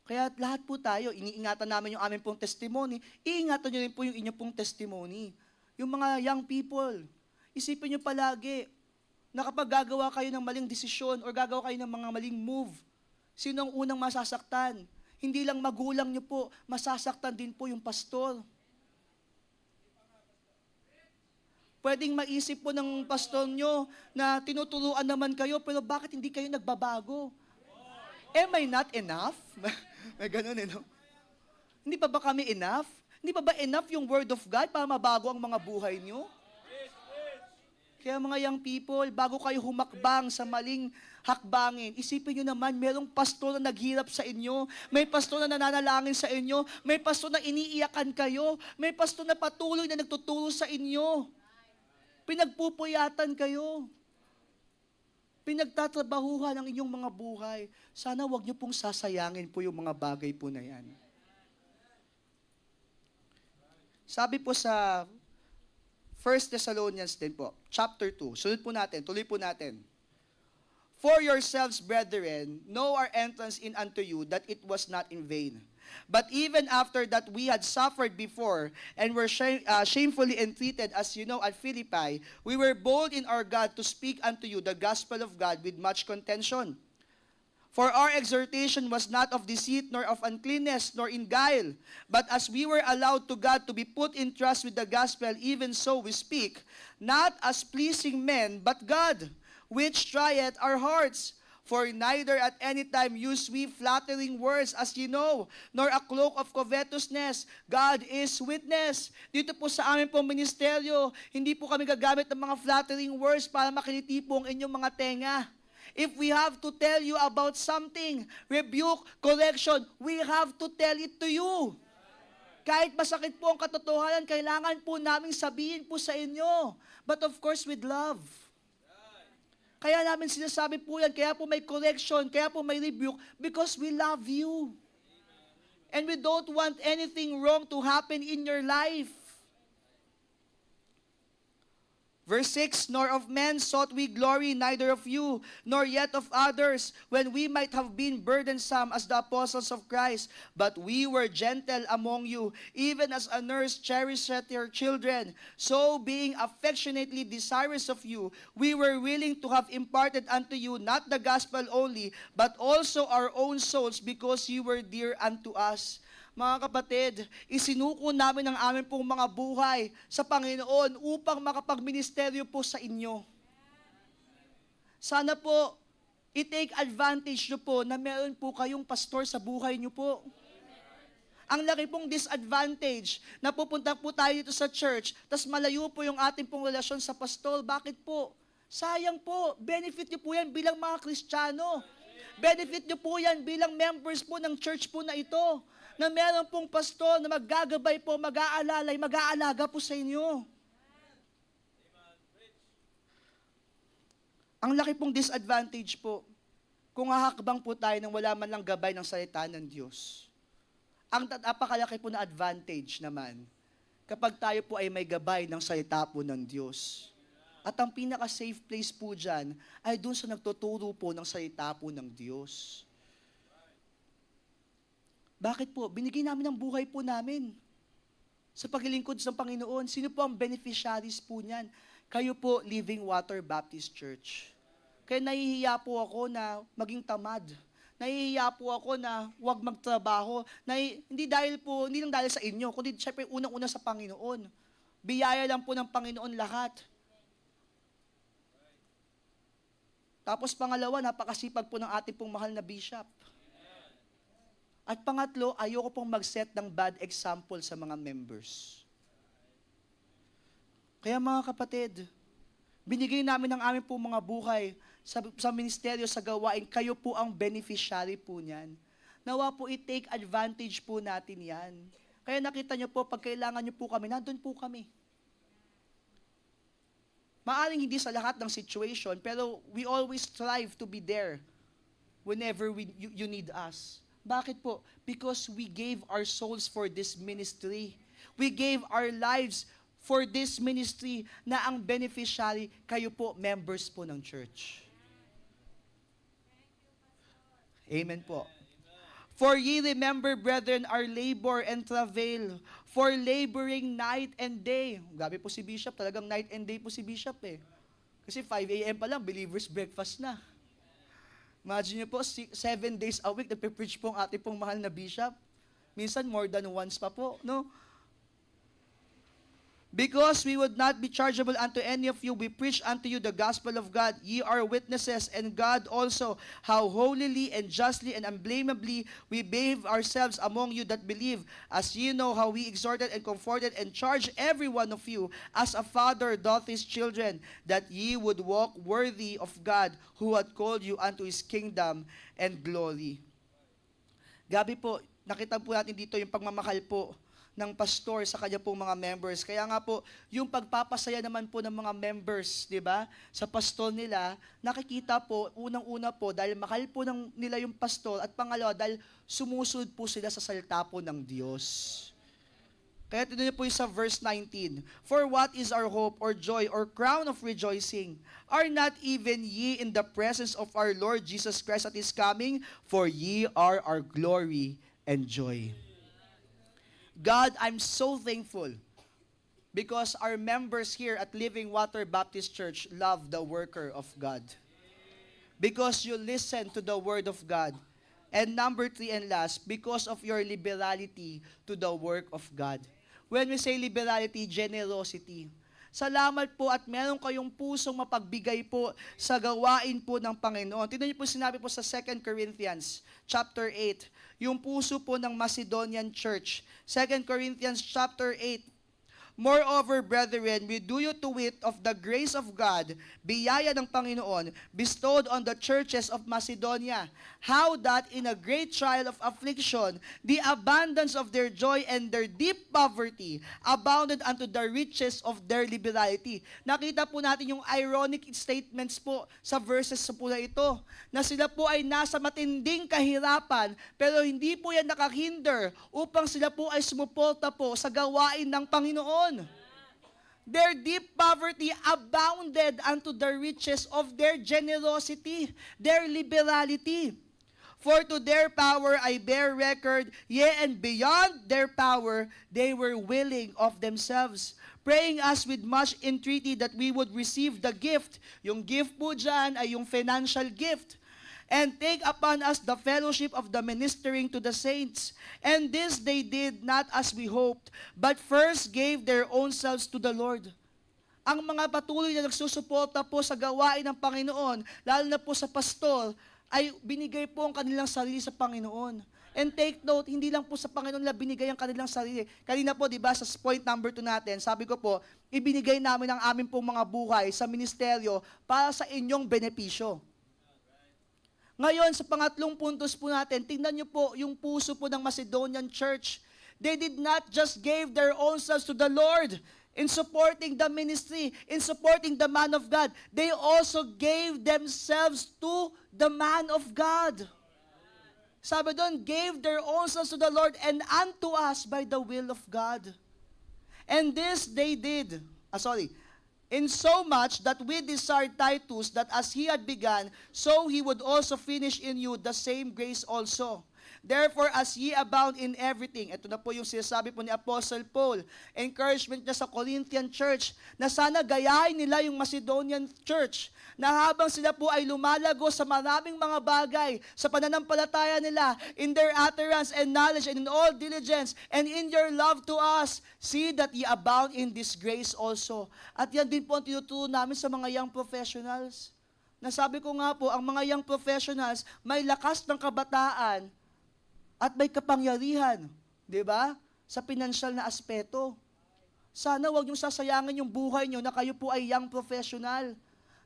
Kaya lahat po tayo, iniingatan namin yung aming pong testimony, iingatan niyo rin po yung inyong pong testimony. Yung mga young people, isipin niyo palagi na kapag gagawa kayo ng maling desisyon or gagawa kayo ng mga maling move, sino ang unang masasaktan? Hindi lang magulang niyo po, masasaktan din po yung pastor. Pwedeng maisip po ng pastor niyo na tinuturuan naman kayo, pero bakit hindi kayo nagbabago? Am I not enough? May ganun no? Hindi pa ba kami enough? Hindi pa ba enough yung word of God para mabago ang mga buhay niyo? Kaya mga young people, bago kayo humakbang sa maling hakbangin, isipin nyo naman, merong pastor na naghirap sa inyo, may pastor na nananalangin sa inyo, may pastor na iniiyakan kayo, may pastor na patuloy na nagtuturo sa inyo. Pinagpupuyatan kayo. Pinagtatrabahuhan ang inyong mga buhay. Sana wag nyo pong sasayangin po yung mga bagay po na yan. Sabi po sa 1 Thessalonians din po, chapter 2. Sunod po natin, tuloy po natin. For yourselves, brethren, know our entrance in unto you, that it was not in vain. But even after that we had suffered before, and were shamefully entreated, as you know, at Philippi, we were bold in our God to speak unto you the gospel of God with much contention. For our exhortation was not of deceit, nor of uncleanness, nor in guile. But as we were allowed to God to be put in trust with the gospel, even so we speak, not as pleasing men, but God, which trieth our hearts. For neither at any time use we flattering words, as you know, nor a cloak of covetousness. God is witness. Dito po sa amin pong ministeryo, hindi po kami gagamit ng mga flattering words para makiliti po ang inyong mga tenga. If we have to tell you about something, rebuke, correction, we have to tell it to you. Kahit masakit po ang katotohanan, kailangan po naming sabihin po sa inyo. But of course, with love. Kaya namin sinasabi po yan, kaya po may correction, kaya po may rebuke, because we love you. And we don't want anything wrong to happen in your life. Verse 6, nor of men sought we glory, neither of you, nor yet of others, when we might have been burdensome as the apostles of Christ. But we were gentle among you, even as a nurse cherisheth her children. So being affectionately desirous of you, we were willing to have imparted unto you not the gospel only, but also our own souls, because you were dear unto us. Mga kapatid, isinuko namin ang amin pong mga buhay sa Panginoon upang makapagministeryo po sa inyo. Sana po, i-take advantage nyo po na meron po kayong pastor sa buhay nyo po. Ang laki pong disadvantage na pupunta po tayo dito sa church, tas malayo po yung ating pong relasyon sa pastor. Bakit po? Sayang po, benefit nyo po yan bilang mga Kristiyano. Benefit nyo po yan bilang members po ng church po na ito, na meron pong pastor na maggagabay po, mag-aalalay, mag-aalaga po sa inyo. Ang laki pong disadvantage po kung hahakbang po tayo nang wala man lang gabay ng salita ng Diyos. Ang napakalaki po na advantage naman kapag tayo po ay may gabay ng salita po ng Diyos. At ang pinaka-safe place po dyan ay doon sa nagtuturo po ng salita po ng Diyos. Bakit po? Binigay namin ang buhay po namin sa paglilingkod sa Panginoon. Sino po ang beneficiaries po niyan? Kayo po, Living Water Baptist Church. Kaya nahihiya po ako na maging tamad. Nahihiya po ako na huwag magtrabaho. Hindi lang dahil sa inyo, kundi syempre unang-una sa Panginoon. Biyaya lang po ng Panginoon lahat. Tapos pangalawa, napakasipag po ng ating pong mahal na bishop. At pangatlo, ayoko pong mag-set ng bad example sa mga members. Kaya mga kapatid, binigay namin ang aming pong mga buhay sa ministeryo, sa gawain. Kayo po ang beneficiary po niyan. Nawa po i-take advantage po natin yan. Kaya nakita nyo po, pag kailangan nyo po kami, nandun po kami. Maaring hindi sa lahat ng situation, pero we always strive to be there whenever you need us. Bakit po? Because we gave our souls for this ministry. We gave our lives for this ministry na ang beneficiary, kayo po, members po ng church. Amen po. For ye remember, brethren, our labor and travail, for laboring night and day. Grabe po si Bishop, talagang night and day po si Bishop eh. Kasi 5 a.m. pa lang, believers breakfast na. Imagine niyo po, 7 days a week, nagpe-preach po ang ating pong mahal na Bishop. Minsan more than once pa po, no? Because we would not be chargeable unto any of you, we preach unto you the gospel of God. Ye are witnesses, and God also, how holily and justly and unblameably we behave ourselves among you that believe, as ye know how we exhorted and comforted and charged every one of you, as a father doth his children, that ye would walk worthy of God, who had called you unto his kingdom and glory. Gabi po, nakita po natin dito yung pagmamahal po ng pastor sa kanya pong mga members. Kaya nga po, yung pagpapasaya naman po ng mga members, di ba, sa pastor nila, nakikita po, unang-una po, dahil mahal po nila yung pastor, at pangalawa, dahil sumusunod po sila sa salita po ng Diyos. Kaya tignan niyo po yung sa verse 19. For what is our hope or joy or crown of rejoicing? Are not even ye in the presence of our Lord Jesus Christ at his coming? For ye are our glory and joy. God, I'm so thankful because our members here at Living Water Baptist Church love the worker of God. Because you listen to the word of God. And number 3 and last, because of your liberality to the work of God. When we say liberality, generosity. Salamat po at meron kayong pusong mapagbigay po sa gawain po ng Panginoon. Tingnan niyo po sinabi po sa 2 Corinthians chapter 8, yung puso po ng Macedonian Church. 2 Corinthians chapter 8. Moreover, brethren, we do you to wit of the grace of God, biyaya ng Panginoon, bestowed on the churches of Macedonia, how that in a great trial of affliction, the abundance of their joy and their deep poverty abounded unto the riches of their liberality. Nakita po natin yung ironic statements po sa verses po na ito, na sila po ay nasa matinding kahirapan, pero hindi po yan nakahinder upang sila po ay sumuporta po sa gawain ng Panginoon. Their deep poverty abounded unto the riches of their generosity, their liberality. For to their power I bear record, yea, and beyond their power, they were willing of themselves, praying us with much entreaty that we would receive the gift. Yung gift po dyan ay yung financial gift. And take upon us the fellowship of the ministering to the saints. And this they did not as we hoped, but first gave their own selves to the Lord. Ang mga patuloy na nagsusuporta po sa gawain ng Panginoon, lalo na po sa pastor, ay binigay po ang kanilang sarili sa Panginoon. And take note, hindi lang po sa Panginoon nila binigay ang kanilang sarili. Kanina po, di ba, sa point number 2 natin, sabi ko po, ibinigay namin ang aming pong mga buhay sa ministeryo para sa inyong benepisyo. Ngayon, sa pangatlong puntos po natin, tingnan niyo po yung puso po ng Macedonian Church. They did not just give their own selves to the Lord in supporting the ministry, in supporting the man of God. They also gave themselves to the man of God. Sabi doon, gave their own selves to the Lord and unto us by the will of God. And this they did. In so much that we desired Titus, that as he had begun, so he would also finish in you the same grace also. Therefore, as ye abound in everything, ito na po yung sinasabi po ni Apostle Paul, encouragement niya sa Corinthian church, na sana gayahin nila yung Macedonian church, na habang sila po ay lumalago sa maraming mga bagay, sa pananampalataya nila, in their utterance and knowledge and in all diligence, and in your love to us, see that ye abound in this grace also. At yan din po ang tinuturo namin sa mga young professionals. Nasabi ko nga po, ang mga young professionals may lakas ng kabataan, at may kapangyarihan, di ba? Sa pinansyal na aspeto. Sana huwag niyong sasayangin yung buhay niyo na kayo po ay young professional.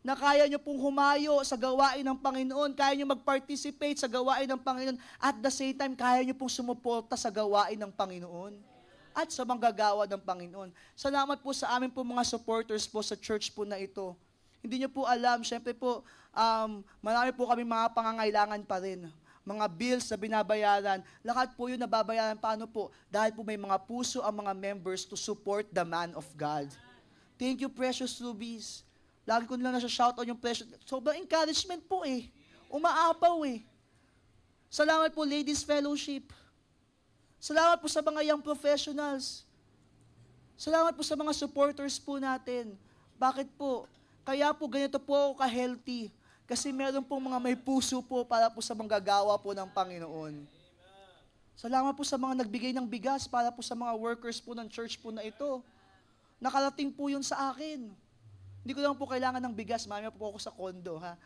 Na kaya niyo pong humayo sa gawain ng Panginoon, kaya niyo mag-participate sa gawain ng Panginoon, at the same time, kaya niyo pong sumuporta sa gawain ng Panginoon at sa manggagawa ng Panginoon. Salamat po sa amin po mga supporters po sa church po na ito. Hindi niyo po alam, syempre po, marami po kami mga pangangailangan pa rin. mga bills na binabayaran, lahat po yun nababayaran. Paano po? Dahil po may mga puso ang mga members to support the man of God. Thank you, Precious Rubies. Lagi ko nilang nasa-shoutout yung Precious. Sobrang encouragement po eh. Umaapaw eh. Salamat po, Ladies Fellowship. Salamat po sa mga young professionals. Salamat po sa mga supporters po natin. Bakit po? Kaya po ganito po ako ka-healthy. Kasi meron pong mga may puso po para po sa manggagawa po ng Panginoon. Salamat po sa mga nagbigay ng bigas para po sa mga workers po ng church po na ito. Nakarating po yun sa akin. Hindi ko lang po kailangan ng bigas. Mamaya po ako sa kondo, ha?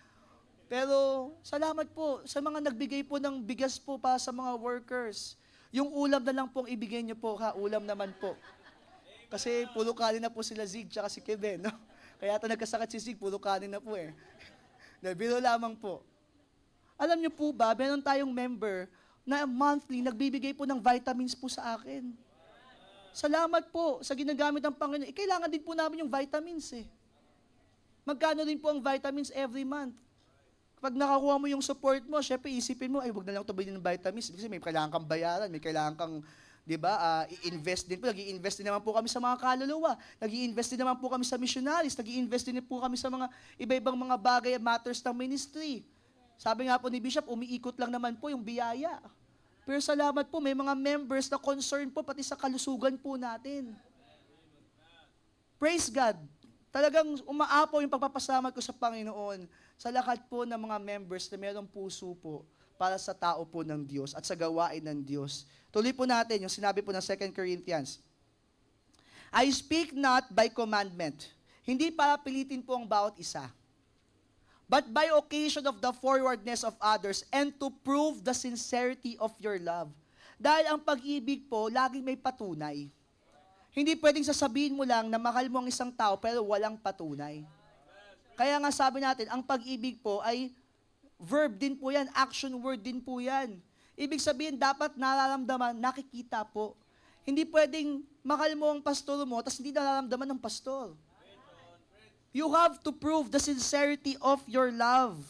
Pero salamat po sa mga nagbigay po ng bigas po para sa mga workers. Yung ulam na lang pong ibigay niyo po, ha? Ulam naman po. Kasi puro kanin na po sila Zig tsaka si Kevin, no? Kaya ito nagkasakit si Zig, puro kanin na po eh. Biro lamang po. Alam niyo po ba, meron tayong member na monthly nagbibigay po ng vitamins po sa akin. Salamat po sa ginagamit ng Panginoon. Kailangan din po namin yung vitamins eh. Magkano din po ang vitamins every month? Kapag nakakuha mo yung support mo, syempre isipin mo, ay wag na lang ito bilhin ng vitamins kasi may kailangan kang bayaran, may kailangan kang, di ba, i-invest din po. Nag-i-invest din naman po kami sa mga kaluluwa. Nag-i-invest din naman po kami sa missionaries. Nag-i-invest din po kami sa mga iba-ibang mga bagay at matters ng ministry. Sabi nga po ni Bishop, umiikot lang naman po yung biyaya. Pero salamat po, may mga members na concern po pati sa kalusugan po natin. Praise God. Talagang umaapaw yung pagpapasalamat ko sa Panginoon sa lahat po ng mga members na mayroong puso po para sa tao po ng Diyos at sa gawain ng Diyos. Tuloy po natin yung sinabi po ng 2 Corinthians. I speak not by commandment. Hindi para pilitin po ang bawat isa. But by occasion of the forwardness of others and to prove the sincerity of your love. Dahil ang pag-ibig po, laging may patunay. Hindi pwedeng sasabihin mo lang na mahal mo ang isang tao pero walang patunay. Kaya nga sabi natin, ang pag-ibig po ay verb din po yan, action word din po yan. Ibig sabihin, dapat nararamdaman, nakikita po. Hindi pwedeng mahal mo ang pastor mo, tapos hindi nararamdaman ng pastor. You have to prove the sincerity of your love.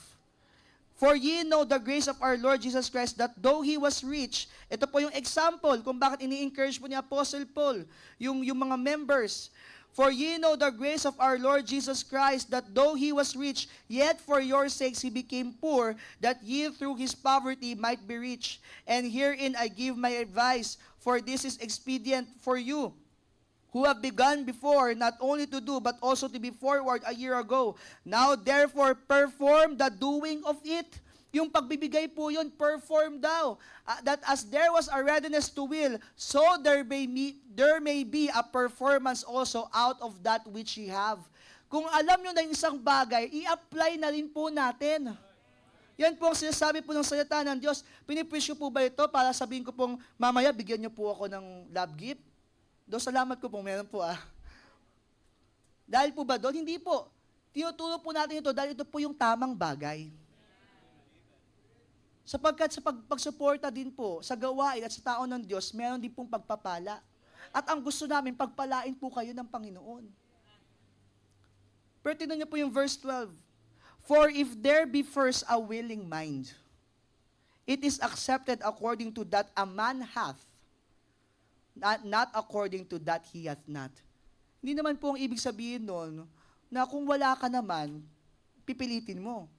For ye know the grace of our Lord Jesus Christ, that though He was rich, ito po yung example kung bakit ini-encourage po ni Apostle Paul, yung mga members. For ye know the grace of our Lord Jesus Christ, that though He was rich, yet for your sakes He became poor, that ye through His poverty might be rich. And herein I give my advice, for this is expedient for you, who have begun before, not only to do, but also to be forward a year ago. Now, therefore, perform the doing of it. Yung pagbibigay po yun, perform daw. That as there was a readiness to will, so there may be a performance also out of that which ye have. Kung alam nyo na yung isang bagay, i-apply na rin po natin. Yan po ang sinasabi po ng salita ng Diyos. Pinipreach ko po ba ito para sabihin ko pong, mamaya, bigyan nyo po ako ng love gift? Doon, salamat ko po, meron po Dahil po ba doon? Hindi po. Tinuturo po natin ito dahil ito po yung tamang bagay. Sapagkat sa pagsuporta din po sa gawain at sa tao ng Diyos, meron din pong pagpapala. At ang gusto namin, pagpalain po kayo ng Panginoon. Pero tingnan niyo po yung verse 12. For if there be first a willing mind, it is accepted according to that a man hath, not according to that he hath not. Hindi naman po ang ibig sabihin nun na kung wala ka naman, pipilitin mo.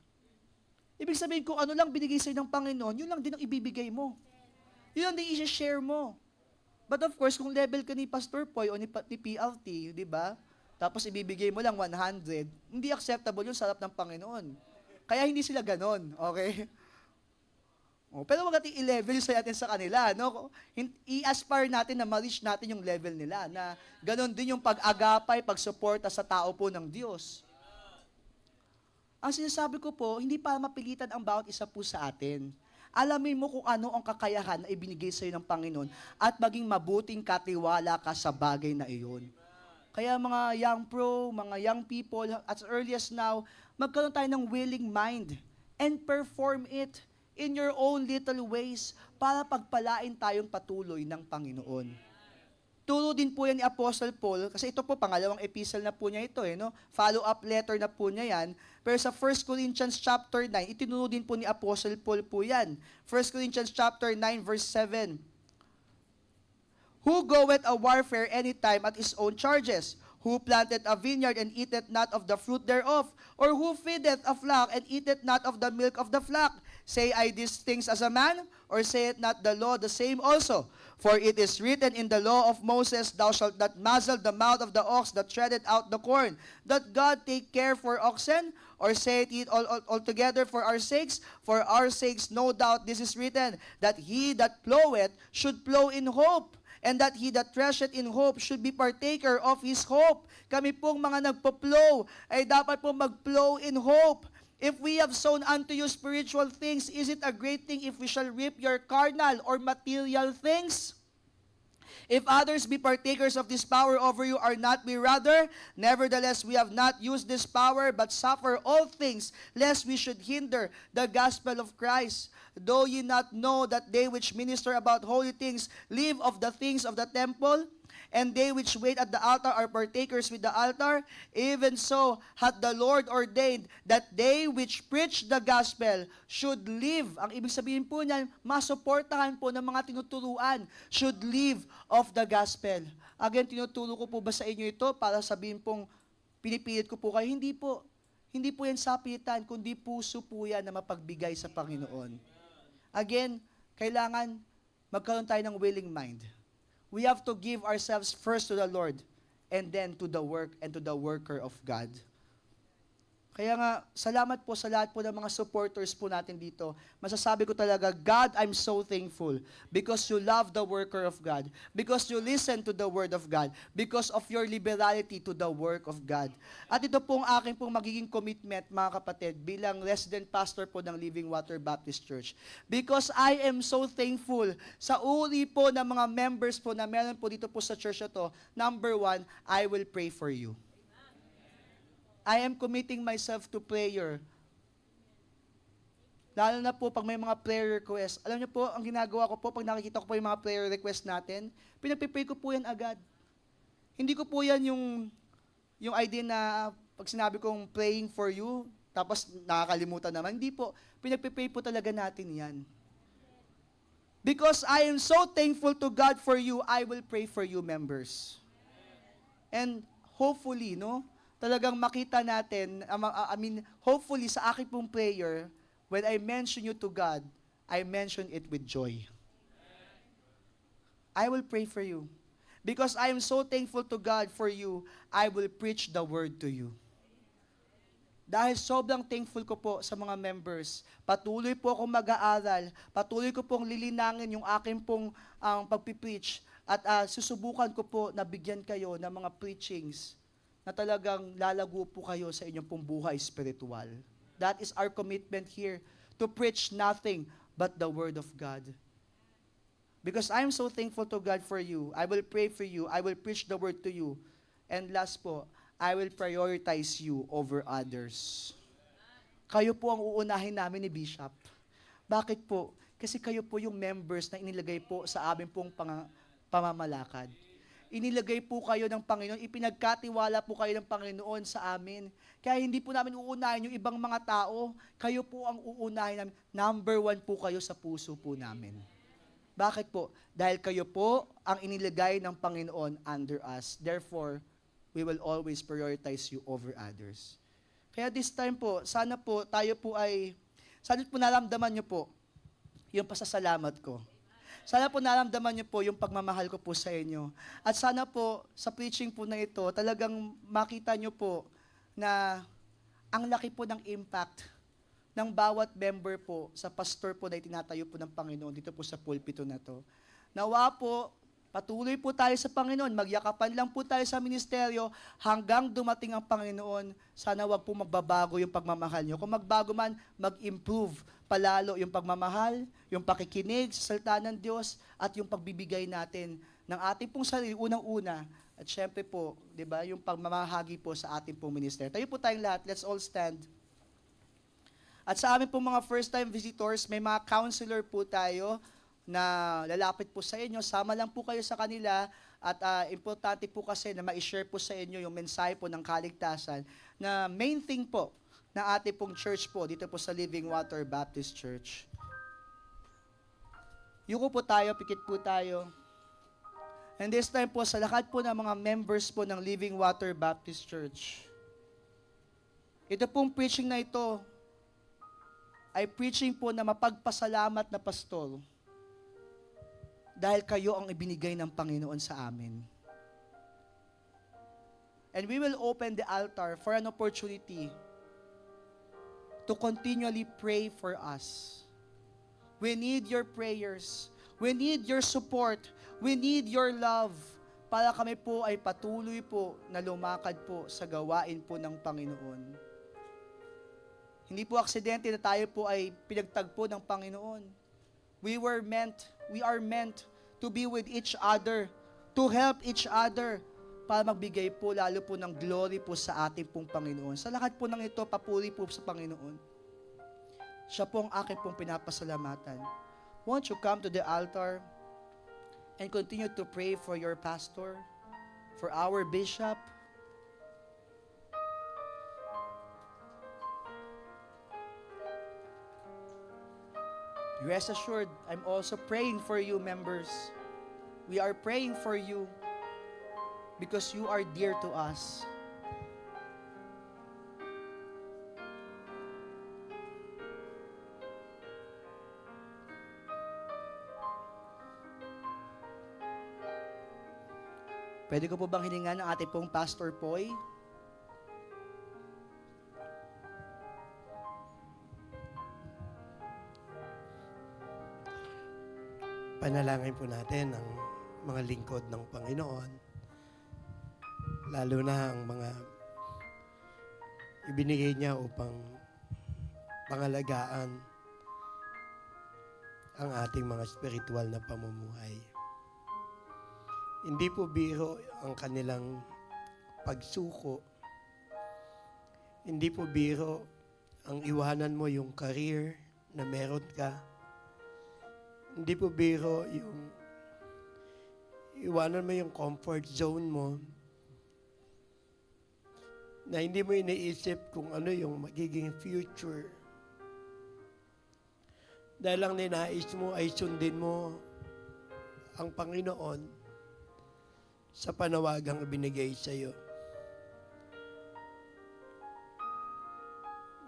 Ibig sabihin kung ano lang binigay sa'yo ng Panginoon, yun lang din ang ibibigay mo. Yun lang din i-share mo. But of course, kung level ka ni Pastor Poy o ni PLT, di ba? Tapos ibibigay mo lang 100, hindi acceptable yun sa harap ng Panginoon. Kaya hindi sila ganon, okay? Pero wag natin i-level sa natin sa kanila, no? I-aspire natin na ma-reach natin yung level nila, na ganon din yung pag-agapay, pag-suporta sa tao po ng Diyos. Ang sinasabi ko po, hindi para mapilitan ang bawat isa po sa atin. Alamin mo kung ano ang kakayahan na ibinigay sa iyo ng Panginoon at maging mabuting katiwala ka sa bagay na iyon. Kaya mga young pro, mga young people, as early as now, magkaroon tayo ng willing mind and perform it in your own little ways para pagpalain tayong patuloy ng Panginoon. Ituro din po yan ni Apostle Paul, kasi ito po, pangalawang epistle na po niya ito, no? Follow-up letter na po niya yan. Pero sa 1 Corinthians chapter 9, itinuro din po ni Apostle Paul po yan. 1 Corinthians chapter 9, verse 7. Who goeth a warfare anytime at his own charges? Who planted a vineyard and eateth not of the fruit thereof? Or who feedeth a flock and eateth not of the milk of the flock? Say I these things as a man, or saith not the law the same also? For it is written in the law of Moses, Thou shalt not muzzle the mouth of the ox that treadeth out the corn. Doth God take care for oxen? Or saith it altogether for our sakes? For our sakes, no doubt, this is written, that he that ploweth should plow in hope, and that he that thresheth in hope should be partaker of his hope. Kami pong mga nagpo-plow ay dapat pong mag-plow in hope. If we have sown unto you spiritual things, is it a great thing if we shall reap your carnal or material things? If others be partakers of this power over you, are not we rather? Nevertheless, we have not used this power, but suffer all things, lest we should hinder the gospel of Christ. Though ye not know that they which minister about holy things live of the things of the temple, and they which wait at the altar are partakers with the altar, even so hath the Lord ordained that they which preach the gospel should live. Ang ibig sabihin po niyan, masuportahan po ng mga tinuturuan, should live of the gospel. Again, tinuturo ko po ba sa inyo ito para sabihin pong pinipilit ko po kayo? Hindi po. Hindi po yan sapitan, kundi puso po yan na mapagbigay sa Panginoon. Again, kailangan magkaroon tayo ng willing mind. We have to give ourselves first to the Lord and then to the work and to the worker of God. Kaya nga, salamat po sa lahat po ng mga supporters po natin dito. Masasabi ko talaga, God, I'm so thankful because you love the worker of God, because you listen to the word of God, because of your liberality to the work of God. At ito pong aking pong magiging commitment, mga kapatid, bilang resident pastor po ng Living Water Baptist Church. Because I am so thankful sa uri po ng mga members po na meron po dito po sa church na to. Number 1, I will pray for you. I am committing myself to prayer. Lalo na po pag may mga prayer requests. Alam niyo po, ang ginagawa ko po, pag nakikita ko po yung mga prayer requests natin, pinagpipray ko po yan agad. Hindi ko po yan yung idea na pag sinabi kong praying for you, tapos nakakalimutan naman. Hindi po. Pinagpipray po talaga natin yan. Because I am so thankful to God for you, I will pray for you, members. And hopefully, no, talagang makita natin, hopefully sa aking pong prayer, when I mention you to God, I mention it with joy. I will pray for you. Because I am so thankful to God for you, I will preach the word to you. Dahil sobrang thankful ko po sa mga members, patuloy po akong mag-aaral, patuloy ko pong lilinangin yung aking pong pagpipreach, at susubukan ko po na bigyan kayo ng mga preachings na talagang lalago po kayo sa inyong pong buhay spiritual. That is our commitment here, to preach nothing but the Word of God. Because I'm so thankful to God for you. I will pray for you. I will preach the Word to you. And last po, I will prioritize you over others. Kayo po ang uunahin namin ni Bishop. Bakit po? Kasi kayo po yung members na inilagay po sa amin pong pamamalakad. Inilagay po kayo ng Panginoon, ipinagkatiwala po kayo ng Panginoon sa amin. Kaya hindi po namin uunahin yung ibang mga tao, kayo po ang uunahin namin. Number 1 po kayo sa puso po namin. Bakit po? Dahil kayo po ang inilagay ng Panginoon under us. Therefore, we will always prioritize you over others. Kaya this time po, sana po tayo po sana po naramdaman nyo po yung pasasalamat ko. Sana po naramdaman niyo po yung pagmamahal ko po sa inyo. At sana po sa preaching po na ito, talagang makita niyo po na ang laki po ng impact ng bawat member po sa pastor po na itinatayo po ng Panginoon dito po sa pulpito na to. Nawa po, patuloy po tayo sa Panginoon, magyakapan lang po tayo sa ministeryo hanggang dumating ang Panginoon. Sana wag po magbabago yung pagmamahal niyo. Kung magbago man, mag-improve palalo yung pagmamahal, yung pakikinig sa salita ng Diyos, at yung pagbibigay natin ng ating pong sarili, unang-una, at syempre po, di ba, yung pagmamahagi po sa ating pong ministeryo. Tayo po tayong lahat, let's all stand. At sa amin pong mga first-time visitors, may mga counselor po tayo na lalapit po sa inyo. Sama lang po kayo sa kanila At importante po kasi na ma-share po sa inyo yung mensahe po ng kaligtasan na main thing po na ating pong church po dito po sa Living Water Baptist Church. Yuko po tayo, pikit po tayo. And this time po, sa lahat po ng mga members po ng Living Water Baptist Church, ito pong preaching na ito ay preaching po na mapagpasalamat na pastol dahil kayo ang ibinigay ng Panginoon sa amin. And we will open the altar for an opportunity to continually pray for us. We need your prayers. We need your support. We need your love para kami po ay patuloy po na lumakad po sa gawain po ng Panginoon. Hindi po aksidente na tayo po ay pinagtagpo ng Panginoon. We are meant to be with each other, to help each other, para magbigay po lalo po ng glory po sa ating pong Panginoon. Sa lahat po ng ito, papuri po sa Panginoon. Siya po ang aking pong pinapasalamatan. Won't you come to the altar and continue to pray for your pastor, for our bishop? Rest assured, I'm also praying for you, members. We are praying for you because you are dear to us. Pwede ko po bang hiningan ng ating pong Pastor Poy? Panalangin po natin ang mga lingkod ng Panginoon, lalo na ang mga ibinigay niya upang pangalagaan ang ating mga spiritual na pamumuhay. Hindi po biro ang kanilang pagsuko. Hindi po biro ang iwanan mo yung career na meron ka. Hindi po biro yung iwanan mo yung comfort zone mo na hindi mo iniisip kung ano yung magiging future. Dahil ang ninais mo ay sundin mo ang Panginoon sa panawagang ibinigay sa iyo.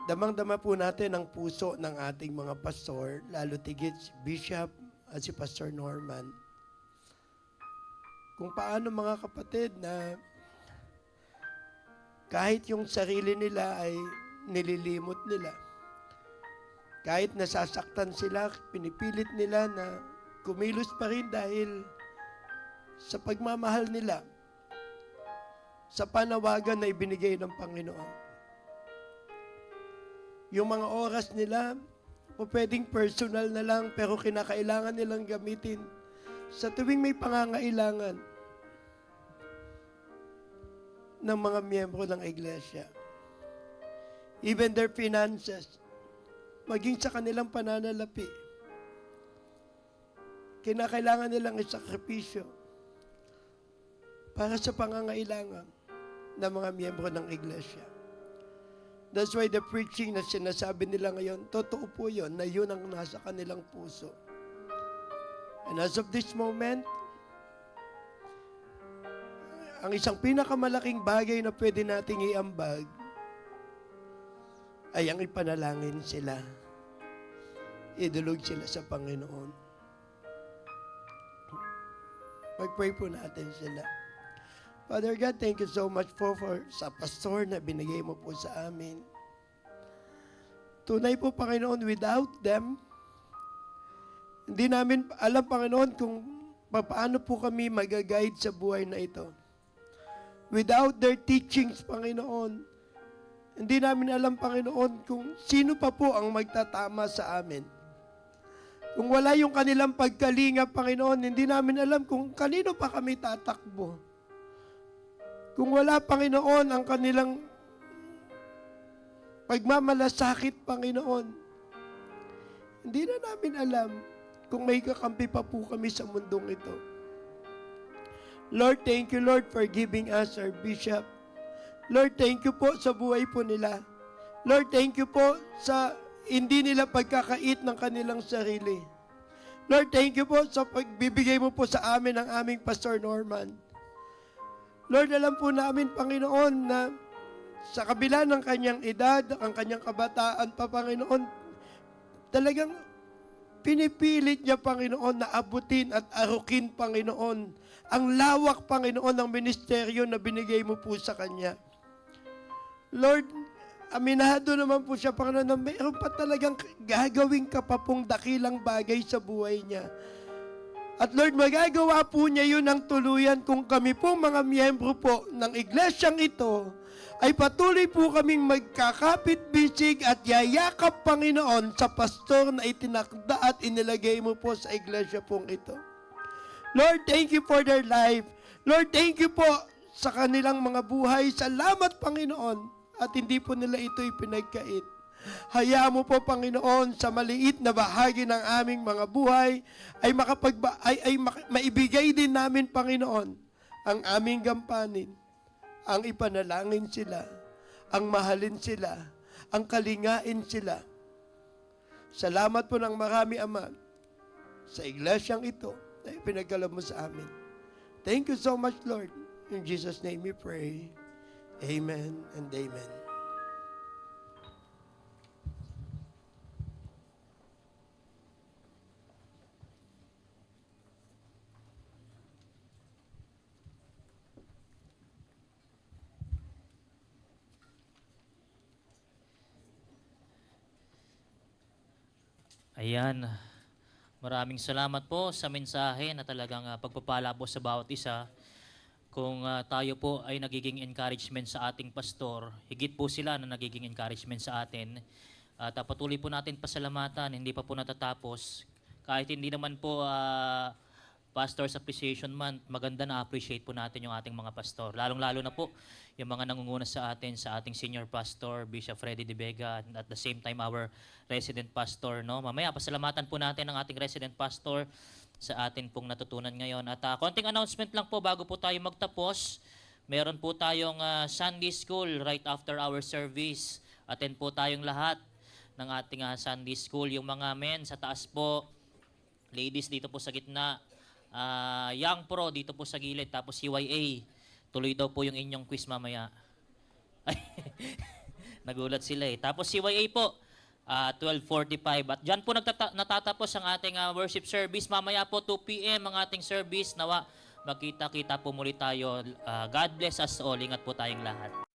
Damang-dama po natin ang puso ng ating mga pastor, lalo tigit si Bishop at si Pastor Norman, kung paano mga kapatid na kahit yung sarili nila ay nililimot nila, kahit nasasaktan sila, pinipilit nila na kumilos pa rin dahil sa pagmamahal nila sa panawagan na ibinigay ng Panginoon. Yung mga oras nila, o pwedeng personal na lang, pero kinakailangan nilang gamitin sa tuwing may pangangailangan ng mga miyembro ng iglesia. Even their finances, maging sa kanilang pananalapi, kinakailangan nilang isakripisyo para sa pangangailangan ng mga miyembro ng iglesia. That's why the preaching na sinasabi nila ngayon, totoo po yun, na yun ang nasa kanilang puso. And as of this moment, ang isang pinakamalaking bagay na pwede nating iambag ay ang ipanalangin sila. Idulog sila sa Panginoon. Mag-pray po natin sila. Father God, thank you so much for sa pastor na binigay mo po sa amin. Tunay po, Panginoon, without them, hindi namin alam, Panginoon, kung paano po kami mag-guide sa buhay na ito. Without their teachings, Panginoon, hindi namin alam, Panginoon, kung sino pa po ang magtatama sa amin. Kung wala yung kanilang pagkalinga, Panginoon, hindi namin alam kung kanino pa kami tatakbo. Kung wala, Panginoon, ang kanilang pagmamalasakit, Panginoon, hindi na namin alam kung may kakampi pa po kami sa mundong ito. Lord, thank you, Lord, for giving us our bishop. Lord, thank you po sa buhay po nila. Lord, thank you po sa hindi nila pagkakait ng kanilang sarili. Lord, thank you po sa pagbibigay mo po sa amin ng aming Pastor Norman. Lord, alam po namin, Panginoon, na sa kabila ng kanyang edad, ang kanyang kabataan pa, Panginoon, talagang pinipilit niya, Panginoon, na abutin at arukin, Panginoon, ang lawak, Panginoon, ng ministeryo na binigay mo po sa kanya. Lord, aminado naman po siya, Panginoon, na mayroon pa talagang gagawin ka pa pong dakilang bagay sa buhay niya. At Lord, magagawa po niya yun ng tuluyan kung kami po mga miyembro po ng iglesyang ito ay patuloy po kaming magkakapit-bisig at yayakap, Panginoon, sa pastor na itinakda at inilagay mo po sa iglesia pong ito. Lord, thank you for their life. Lord, thank you po sa kanilang mga buhay. Salamat, Panginoon. At hindi po nila ito ipinagkait. Hayaan mo po, Panginoon, sa maliit na bahagi ng aming mga buhay ay maibigay din namin, Panginoon, ang aming gampanin, ang ipanalangin sila, ang mahalin sila, ang kalingain sila. Salamat po ng marami, Ama, sa iglesyang ito na ipinagkaloob mo sa amin. Thank you so much, Lord. In Jesus' name we pray. Amen and amen. Ayan. Maraming salamat po sa mensahe na talagang pagpapala po sa bawat isa. Kung tayo po ay nagiging encouragement sa ating pastor, higit po sila na nagiging encouragement sa atin. At patuloy po natin pasalamatan, hindi pa po natatapos. Kahit hindi naman po Pastor's Appreciation Month, maganda na appreciate po natin yung ating mga pastor. Lalong-lalo na po yung mga nangunguna sa atin, sa ating senior pastor, Bishop Freddy De Vega, and at the same time our resident pastor. No? Mamaya, pasalamatan po natin ang ating resident pastor sa atin pong natutunan ngayon. At konting announcement lang po bago po tayo magtapos. Meron po tayong Sunday School right after our service. Attend po tayong lahat ng ating Sunday School. Yung mga men sa taas po, ladies dito po sa gitna, Young Pro dito po sa gilid, tapos CYA. Tuloy daw po yung inyong quiz mamaya. Ay, nagulat sila eh. Tapos CYA po, 12:45. At dyan po natatapos ang ating worship service. Mamaya po 2 p.m. ang ating service. Nawa, magkita-kita po muli tayo. God bless us all. Ingat po tayong lahat.